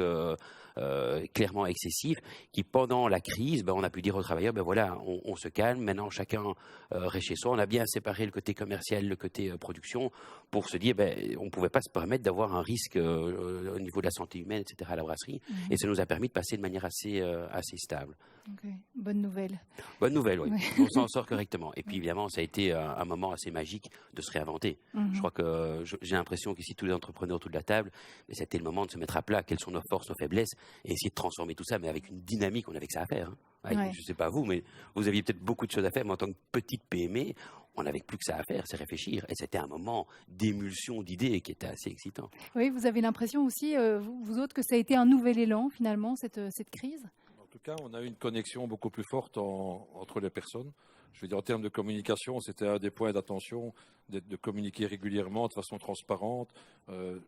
clairement excessif, qui pendant la crise, on a pu dire aux travailleurs, voilà, on se calme, maintenant chacun reste chez soi. On a bien séparé le côté commercial, le côté production, pour se dire, on ne pouvait pas se permettre d'avoir un risque au niveau de la santé humaine, etc. à la brasserie. Et ça nous a permis de passer de manière assez stable. Okay. Bonne nouvelle. Bonne nouvelle, oui. On s'en sort correctement. Et puis évidemment, ça a été un moment assez magique de se réinventer. Je crois que j'ai l'impression qu'ici, tous les entrepreneurs autour de la table, c'était le moment de se mettre à plat. Quelles sont nos forces, nos faiblesses, et essayer de transformer tout ça, mais avec une dynamique, on avait que ça à faire. Je ne sais pas vous, mais vous aviez peut-être beaucoup de choses à faire, mais en tant que petite PME, on n'avait plus que ça à faire, c'est réfléchir. Et c'était un moment d'émulsion d'idées qui était assez excitant. Oui, vous avez l'impression aussi, vous autres, que ça a été un nouvel élan, finalement, cette crise? En tout cas, on a eu une connexion beaucoup plus forte entre les personnes. Je veux dire, en termes de communication, c'était un des points d'attention, de communiquer régulièrement, de façon transparente,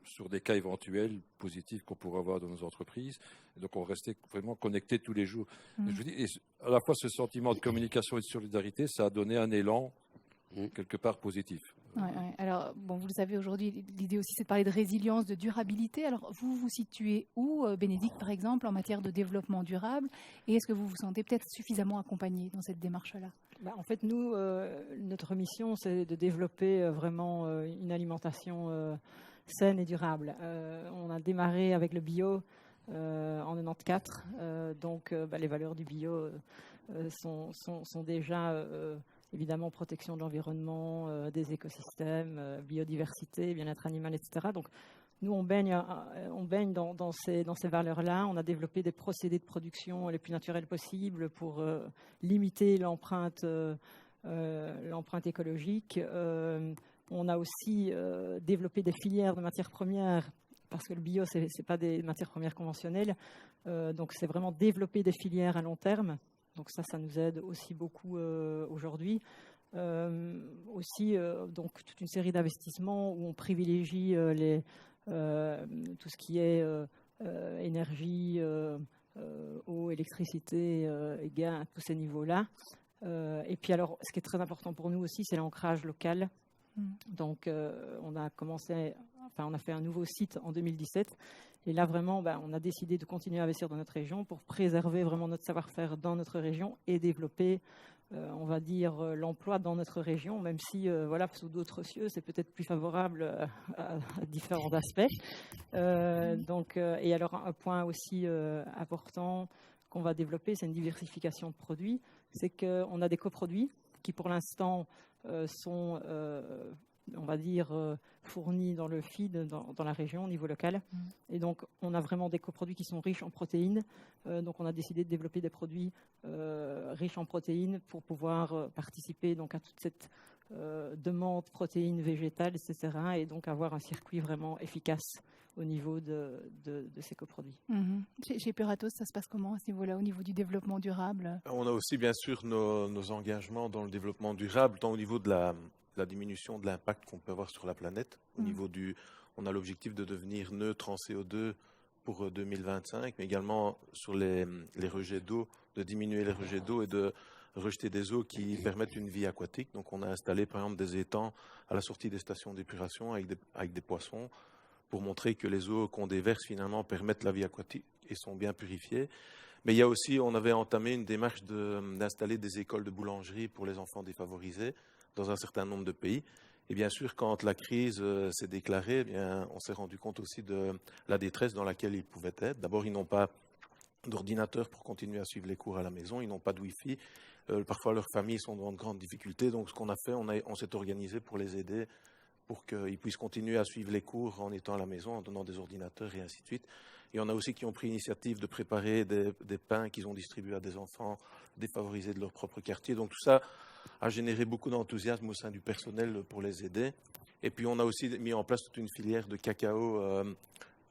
sur des cas éventuels positifs qu'on pourrait avoir dans nos entreprises. Et donc, on restait vraiment connectés tous les jours. Je vous dis, à la fois, ce sentiment de communication et de solidarité, ça a donné un élan quelque part positif. Alors, vous le savez, aujourd'hui, l'idée aussi, c'est de parler de résilience, de durabilité. Alors, vous vous situez où, Bénédicte, par exemple, en matière de développement durable? Et est-ce que vous vous sentez peut-être suffisamment accompagné dans cette démarche-là? En fait, nous, notre mission, c'est de développer vraiment une alimentation saine et durable. On a démarré avec le bio en 94. Donc, les valeurs du bio sont déjà... évidemment protection de l'environnement, des écosystèmes, biodiversité, bien-être animal, etc. Donc, nous, on baigne dans ces valeurs-là. On a développé des procédés de production les plus naturels possibles pour limiter l'empreinte écologique. On a aussi développé des filières de matières premières, parce que le bio, ce n'est pas des matières premières conventionnelles. Donc, c'est vraiment développer des filières à long terme. Donc, ça nous aide aussi beaucoup aujourd'hui. Aussi, donc, toute une série d'investissements où on privilégie tout ce qui est énergie, eau, électricité, gaz, à tous ces niveaux-là. Et puis alors, ce qui est très important pour nous aussi, c'est l'ancrage local. Donc, on a fait un nouveau site en 2017. Et là, vraiment, on a décidé de continuer à investir dans notre région pour préserver vraiment notre savoir-faire dans notre région et développer, on va dire, l'emploi dans notre région, même si, sous d'autres cieux, c'est peut-être plus favorable à différents aspects. Et alors, un point aussi important qu'on va développer, c'est une diversification de produits. C'est qu'on a des coproduits qui, pour l'instant, sont, on va dire, fournis dans le feed, dans la région, au niveau local. Et donc, on a vraiment des coproduits qui sont riches en protéines. Donc, on a décidé de développer des produits riches en protéines pour pouvoir participer donc, à toute cette demande protéines végétales, etc. Et donc, avoir un circuit vraiment efficace au niveau de ces coproduits. Chez Puratos, ça se passe comment à ce niveau-là, au niveau du développement durable? On a aussi bien sûr nos engagements dans le développement durable, tant au niveau de la diminution de l'impact qu'on peut avoir sur la planète. Au niveau on a l'objectif de devenir neutre en CO2 pour 2025, mais également sur les rejets d'eau, de diminuer les rejets d'eau et de rejeter des eaux qui permettent une vie aquatique. Donc on a installé par exemple des étangs à la sortie des stations d'épuration avec des poissons, pour montrer que les eaux qu'on déverse finalement permettent la vie aquatique et sont bien purifiées. Mais il y a aussi, on avait entamé une démarche d'installer des écoles de boulangerie pour les enfants défavorisés dans un certain nombre de pays. Et bien sûr, quand la crise s'est déclarée, on s'est rendu compte aussi de la détresse dans laquelle ils pouvaient être. D'abord, ils n'ont pas d'ordinateur pour continuer à suivre les cours à la maison, ils n'ont pas de Wi-Fi. Parfois, leurs familles sont dans de grandes difficultés. Donc, ce qu'on a fait, on s'est organisé pour les aider, pour qu'ils puissent continuer à suivre les cours en étant à la maison, en donnant des ordinateurs et ainsi de suite. Il y en a aussi qui ont pris l'initiative de préparer des pains qu'ils ont distribués à des enfants défavorisés de leur propre quartier. Donc tout ça a généré beaucoup d'enthousiasme au sein du personnel pour les aider. Et puis on a aussi mis en place toute une filière de cacao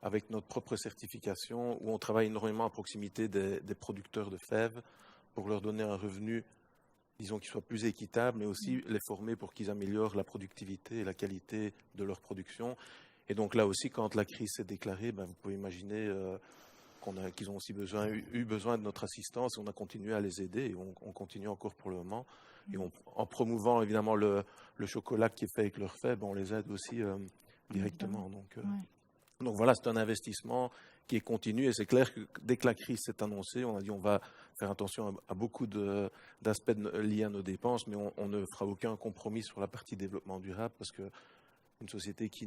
avec notre propre certification, où on travaille énormément à proximité des producteurs de fèves pour leur donner un revenu, disons, qui soit plus équitable, mais aussi les former pour qu'ils améliorent la productivité et la qualité de leur production. Et donc là aussi, quand la crise s'est déclarée, vous pouvez imaginer qu'ils ont aussi eu besoin de notre assistance. On a continué à les aider et on continue encore pour le moment. Et en promouvant évidemment le chocolat qui est fait avec leurs fèves, on les aide aussi directement. Donc voilà, c'est un investissement qui est continu et c'est clair que dès que la crise s'est annoncée, on a dit on va faire attention à beaucoup d'aspects liés à nos dépenses, mais on ne fera aucun compromis sur la partie développement durable parce que une société qui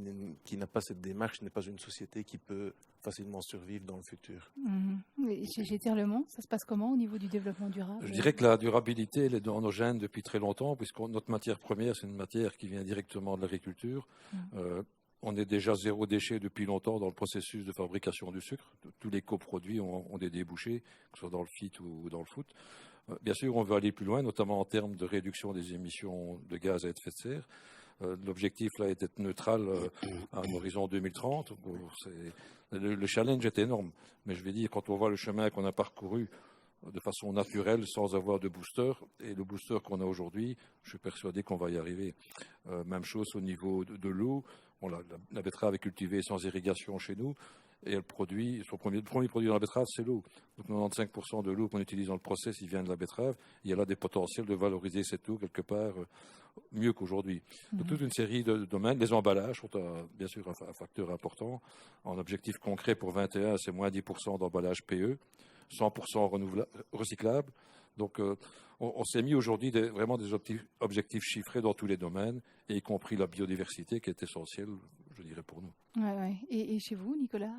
n'a pas cette démarche n'est pas une société qui peut facilement survivre dans le futur. Chez Tirlemont, ça se passe comment au niveau du développement durable? Je dirais que la durabilité, elle est dans nos gènes depuis très longtemps, puisque notre matière première, c'est une matière qui vient directement de l'agriculture. On est déjà zéro déchet depuis longtemps dans le processus de fabrication du sucre. Tous les coproduits ont des débouchés, que ce soit dans le FIT ou dans le foot. Bien sûr, on veut aller plus loin, notamment en termes de réduction des émissions de gaz à effet de serre. L'objectif là est d'être neutral à un horizon 2030. Le challenge est énorme, mais je vais dire, quand on voit le chemin qu'on a parcouru de façon naturelle, sans avoir de booster, et le booster qu'on a aujourd'hui, je suis persuadé qu'on va y arriver. Même chose au niveau de l'eau. La betterave est cultivée sans irrigation chez nous, et elle produit, le premier produit dans la betterave, c'est l'eau. Donc 95% de l'eau qu'on utilise dans le process, il vient de la betterave. Il y a là des potentiels de valoriser cette eau quelque part mieux qu'aujourd'hui. Donc toute une série de domaines. Les emballages sont bien sûr un facteur important. En objectif concret pour 21, c'est moins 10% d'emballage PE, 100% recyclable. Donc on s'est mis aujourd'hui vraiment des objectifs chiffrés dans tous les domaines, y compris la biodiversité qui est essentielle, je dirais, pour nous. Et chez vous, Nicolas,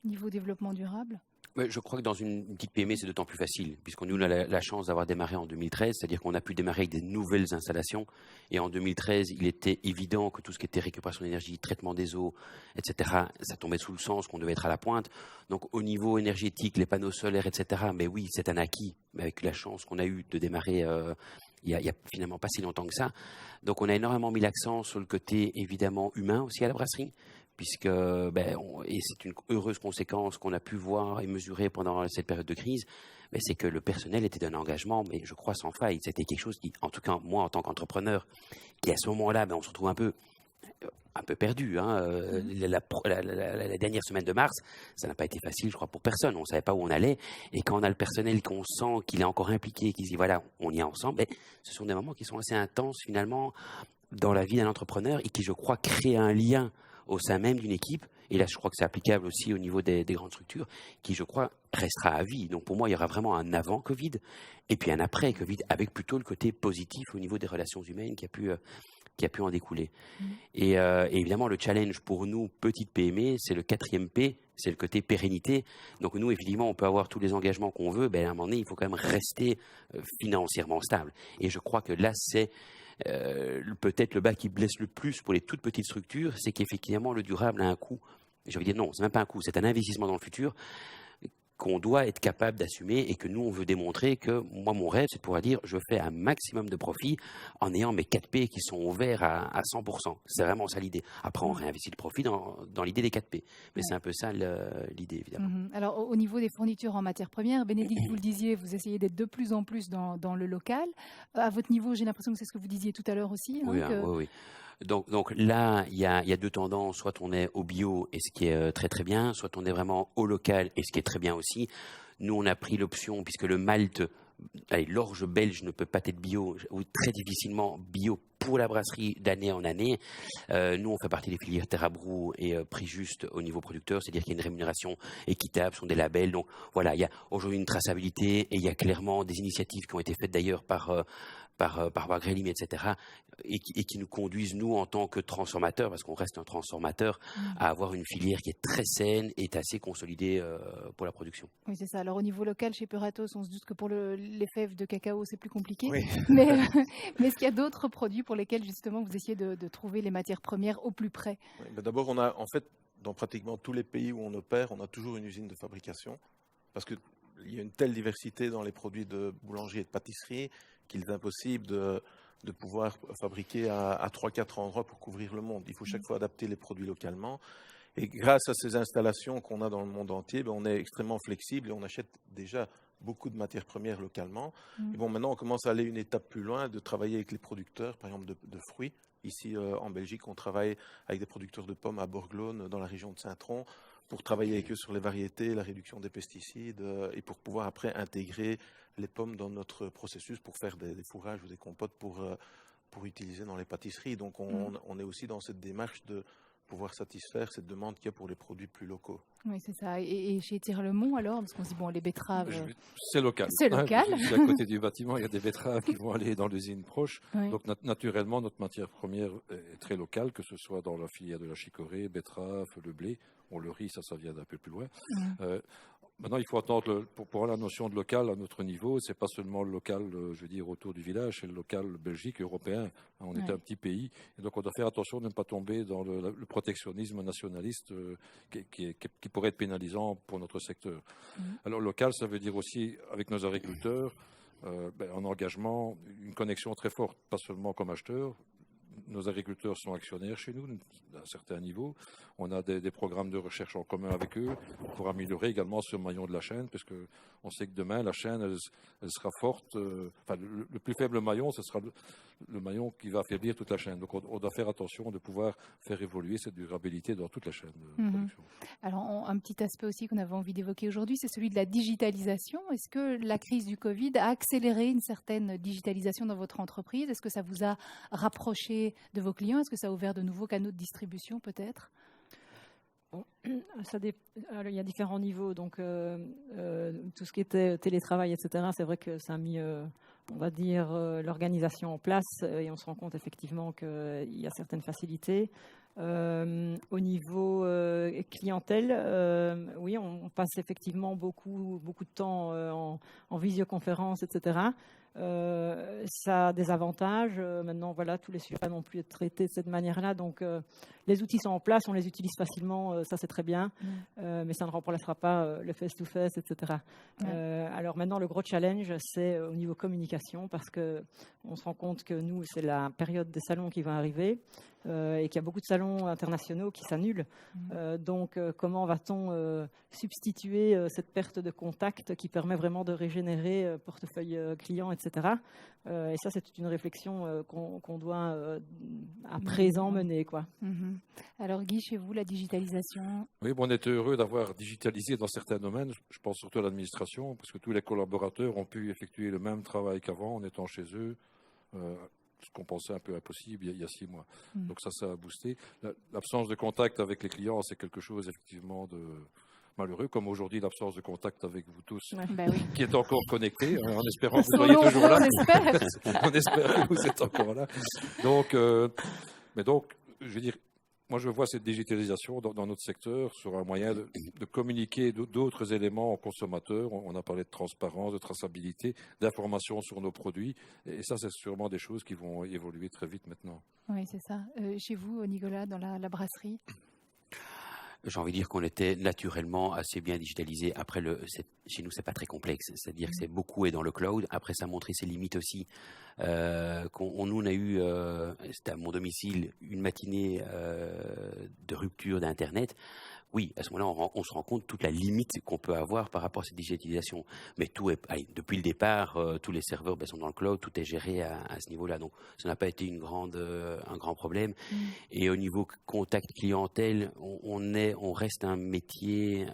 niveau développement durable? Je crois que dans une petite PME, c'est d'autant plus facile, puisqu'on nous a la chance d'avoir démarré en 2013, c'est-à-dire qu'on a pu démarrer avec des nouvelles installations. Et en 2013, il était évident que tout ce qui était récupération d'énergie, traitement des eaux, etc., ça tombait sous le sens qu'on devait être à la pointe. Donc au niveau énergétique, les panneaux solaires, etc., mais oui, c'est un acquis, mais avec la chance qu'on a eue de démarrer il y a finalement pas si longtemps que ça. Donc on a énormément mis l'accent sur le côté évidemment humain aussi à la brasserie, puisque et c'est une heureuse conséquence qu'on a pu voir et mesurer pendant cette période de crise, c'est que le personnel était d'un engagement, mais je crois sans faille. C'était quelque chose qui, en tout cas moi en tant qu'entrepreneur, qui à ce moment-là, on se retrouve un peu perdu. La dernière semaine de mars, ça n'a pas été facile, je crois, pour personne. On ne savait pas où on allait. Et quand on a le personnel qu'on sent qu'il est encore impliqué, qui se dit voilà, on y est ensemble, ce sont des moments qui sont assez intenses finalement dans la vie d'un entrepreneur et qui, je crois, créent un lien au sein même d'une équipe, et là je crois que c'est applicable aussi au niveau des grandes structures, qui je crois restera à vie. Donc pour moi il y aura vraiment un avant Covid et puis un après Covid, avec plutôt le côté positif au niveau des relations humaines qui a pu en découler. Et évidemment le challenge pour nous, petite PME, c'est le 4e P, c'est le côté pérennité. Donc nous effectivement on peut avoir tous les engagements qu'on veut, à un moment donné il faut quand même rester financièrement stable. Et je crois que là c'est peut-être le bas qui blesse le plus pour les toutes petites structures, c'est qu'effectivement le durable a un coût. Je veux dire non, c'est même pas un coût, c'est un investissement dans le futur qu'on doit être capable d'assumer et que nous on veut démontrer que moi mon rêve c'est de pouvoir dire je fais un maximum de profit en ayant mes 4 P qui sont ouverts à 100%. C'est vraiment ça l'idée. Après on réinvestit le profit dans l'idée des 4 P. Mais c'est un peu ça l'idée évidemment. Alors au niveau des fournitures en matières premières, Bénédicte, vous le disiez, vous essayez d'être de plus en plus dans le local. À votre niveau, j'ai l'impression que c'est ce que vous disiez tout à l'heure aussi. Oui. Donc là, il y a 2 tendances. Soit on est au bio, et ce qui est très très bien, soit on est vraiment au local, et ce qui est très bien aussi. Nous, on a pris l'option, puisque le malt, l'orge belge ne peut pas être bio, ou très difficilement bio pour la brasserie d'année en année. Nous, on fait partie des filières terre à brou et prix juste au niveau producteur, c'est-à-dire qu'il y a une rémunération équitable, ce sont des labels. Donc voilà, il y a aujourd'hui une traçabilité, et il y a clairement des initiatives qui ont été faites d'ailleurs par Wagrellim, etc., et qui nous conduisent, nous, en tant que transformateurs, parce qu'on reste un transformateur, à avoir une filière qui est très saine et assez consolidée pour la production. Oui, c'est ça. Alors, au niveau local, chez Puratos, on se doute que pour les fèves de cacao, c'est plus compliqué. Oui. Mais est-ce qu'il y a d'autres produits pour lesquels, justement, vous essayez de trouver les matières premières au plus près? D'abord, on a, en fait, dans pratiquement tous les pays où on opère, on a toujours une usine de fabrication, parce qu'il y a une telle diversité dans les produits de boulangerie et de pâtisserie qu'il est impossible de pouvoir fabriquer à 3-4 endroits pour couvrir le monde. Il faut chaque fois adapter les produits localement. Et grâce à ces installations qu'on a dans le monde entier, on est extrêmement flexible et on achète déjà beaucoup de matières premières localement. Et maintenant, on commence à aller une étape plus loin, de travailler avec les producteurs, par exemple de fruits. Ici, en Belgique, on travaille avec des producteurs de pommes à Borglone, dans la région de Saint-Tron, pour travailler avec eux sur les variétés, la réduction des pesticides, et pour pouvoir après intégrer les pommes dans notre processus pour faire des fourrages ou des compotes pour utiliser dans les pâtisseries. Donc on est aussi dans cette démarche de pouvoir satisfaire cette demande qu'il y a pour les produits plus locaux. Oui, c'est ça. Et chez Tire-le-Mont, alors, parce qu'on se dit, les betteraves... C'est local. C'est local. Juste à côté du bâtiment, il y a des betteraves qui vont aller dans l'usine proche. Oui. Donc, naturellement, notre matière première est très locale, que ce soit dans la filière de la chicorée, betterave, le blé. Le riz, ça vient d'un peu plus loin. Maintenant, il faut attendre, pour la notion de local à notre niveau, c'est pas seulement le local, je veux dire, autour du village, c'est le local belgique, européen. On est un petit pays, et donc on doit faire attention de ne pas tomber dans le protectionnisme nationaliste qui pourrait être pénalisant pour notre secteur. Alors, local, ça veut dire aussi, avec nos agriculteurs, un engagement, une connexion très forte, pas seulement comme acheteurs. Nos agriculteurs sont actionnaires chez nous, à un certain niveau. On a des programmes de recherche en commun avec eux pour améliorer également ce maillon de la chaîne, parce qu'on sait que demain, la chaîne, elle sera forte. Le plus faible maillon, ce sera le maillon qui va affaiblir toute la chaîne. Donc, on doit faire attention de pouvoir faire évoluer cette durabilité dans toute la chaîne de production. Alors, un petit aspect aussi qu'on avait envie d'évoquer aujourd'hui, c'est celui de la digitalisation. Est-ce que la crise du Covid a accéléré une certaine digitalisation dans votre entreprise? Est-ce que ça vous a rapproché de vos clients? Est-ce que ça a ouvert de nouveaux canaux de distribution, peut-être? Il y a différents niveaux. Donc, tout ce qui était télétravail, etc., c'est vrai que ça a mis, on va dire, l'organisation en place. Et on se rend compte effectivement qu'il y a certaines facilités. Au niveau clientèle, oui, on passe effectivement beaucoup de temps en visioconférence, etc. Ça a des avantages. Maintenant, voilà, tous les sujets ne peuvent pas non plus être traités de cette manière-là. Donc, les outils sont en place, on les utilise facilement, ça c'est très bien. Mais ça ne remplacera pas le face-to-face, etc. Alors maintenant, le gros challenge, c'est au niveau communication, parce qu'on se rend compte que nous, c'est la période des salons qui va arriver. Et qu'il y a beaucoup de salons internationaux qui s'annulent. Donc, comment va-t-on substituer cette perte de contact qui permet vraiment de régénérer portefeuille client, etc. Et ça, c'est toute une réflexion qu'on doit à présent mener, quoi. Alors, Guy, chez vous, la digitalisation? Oui, bon, on était heureux d'avoir digitalisé dans certains domaines. Je pense surtout à l'administration, parce que tous les collaborateurs ont pu effectuer le même travail qu'avant en étant chez eux. Ce qu'on pensait un peu impossible il y a 6 mois. Donc ça a boosté. L'absence de contact avec les clients, c'est quelque chose effectivement de malheureux, comme aujourd'hui l'absence de contact avec vous tous, qui est encore connecté, en espérant que vous soyez toujours là. On espère que vous êtes encore là. Donc, mais donc, je veux dire, moi, je vois cette digitalisation dans notre secteur sur un moyen de communiquer d'autres éléments aux consommateurs. On a parlé de transparence, de traçabilité, d'information sur nos produits. Et ça, c'est sûrement des choses qui vont évoluer très vite maintenant. Oui, c'est ça. Chez vous, Nicolas, dans la brasserie? J'ai envie de dire qu'on était naturellement assez bien digitalisé. Après, chez nous, c'est pas très complexe. C'est-à-dire que c'est beaucoup est dans le cloud. Après, ça a montré ses limites aussi. Nous, on a eu, c'était à mon domicile, une matinée de rupture d'Internet. Oui, à ce moment-là, on se rend compte de toute la limite qu'on peut avoir par rapport à cette digitalisation. Mais tout est, depuis le départ, tous les serveurs sont dans le cloud, tout est géré à ce niveau-là. Donc, ça n'a pas été un grand problème. Et au niveau contact clientèle, on reste un métier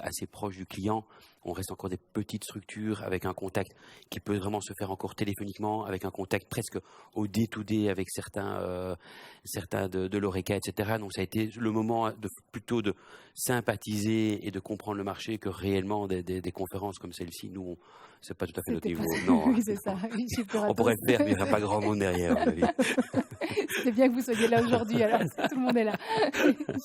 assez proche du client. On reste encore des petites structures avec un contact qui peut vraiment se faire encore téléphoniquement, avec un contact presque au day-to-day avec certains de l'ORECA, etc. Donc ça a été le moment plutôt de sympathiser et de comprendre le marché que réellement des conférences comme celle-ci. Nous, c'est pas tout à fait notre niveau. Non, oui, c'est ça. On pourrait le faire, mais il n'y aurait pas grand monde derrière. C'est bien que vous soyez là aujourd'hui, alors tout le monde est là.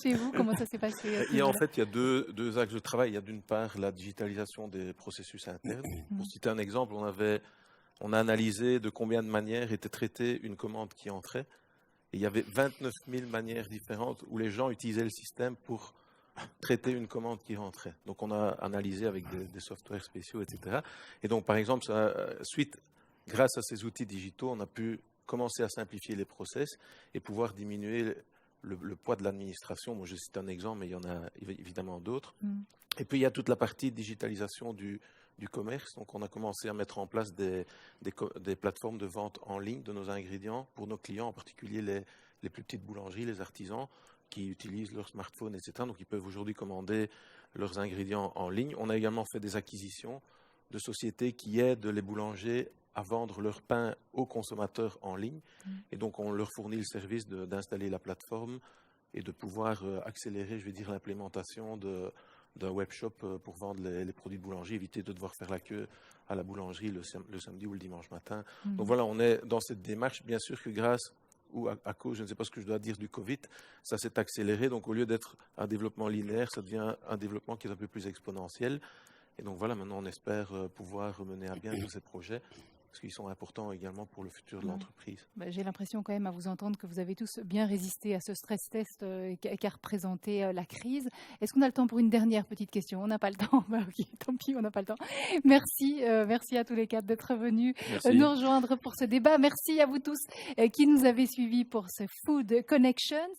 Chez vous, comment ça s'est passé? En fait, il y a deux axes de travail. Il y a d'une part la digitalisation des processus internes. Pour citer un exemple, on a analysé de combien de manières était traitée une commande qui entrait. Et il y avait 29 000 manières différentes où les gens utilisaient le système pour traiter une commande qui rentrait. Donc on a analysé avec des softwares spéciaux, etc. Et donc, par exemple, grâce à ces outils digitaux, on a pu commencer à simplifier les process et pouvoir diminuer le poids de l'administration. Moi, je cite un exemple, mais il y en a évidemment d'autres. Et puis, il y a toute la partie digitalisation du commerce. Donc, on a commencé à mettre en place des plateformes de vente en ligne de nos ingrédients pour nos clients, en particulier les plus petites boulangeries, les artisans qui utilisent leur smartphone, etc. Donc, ils peuvent aujourd'hui commander leurs ingrédients en ligne. On a également fait des acquisitions de sociétés qui aident les boulangers à vendre leur pain aux consommateurs en ligne. Et donc, on leur fournit le service d'installer la plateforme et de pouvoir accélérer, je vais dire, l'implémentation d'un webshop pour vendre les produits de boulangerie, éviter de devoir faire la queue à la boulangerie le samedi ou le dimanche matin. Donc voilà, on est dans cette démarche. Bien sûr que grâce ou à cause, je ne sais pas ce que je dois dire, du Covid, ça s'est accéléré. Donc au lieu d'être un développement linéaire, ça devient un développement qui est un peu plus exponentiel. Et donc voilà, maintenant on espère pouvoir mener à bien tous ces projets, parce qu'ils sont importants également pour le futur de l'entreprise. J'ai l'impression quand même à vous entendre que vous avez tous bien résisté à ce stress test qu'a représenté la crise. Est-ce qu'on a le temps pour une dernière petite question? On n'a pas le temps. Ok, tant pis, on n'a pas le temps. Merci à tous les quatre d'être venus nous rejoindre pour ce débat. Merci à vous tous qui nous avez suivis pour ce Food Connections.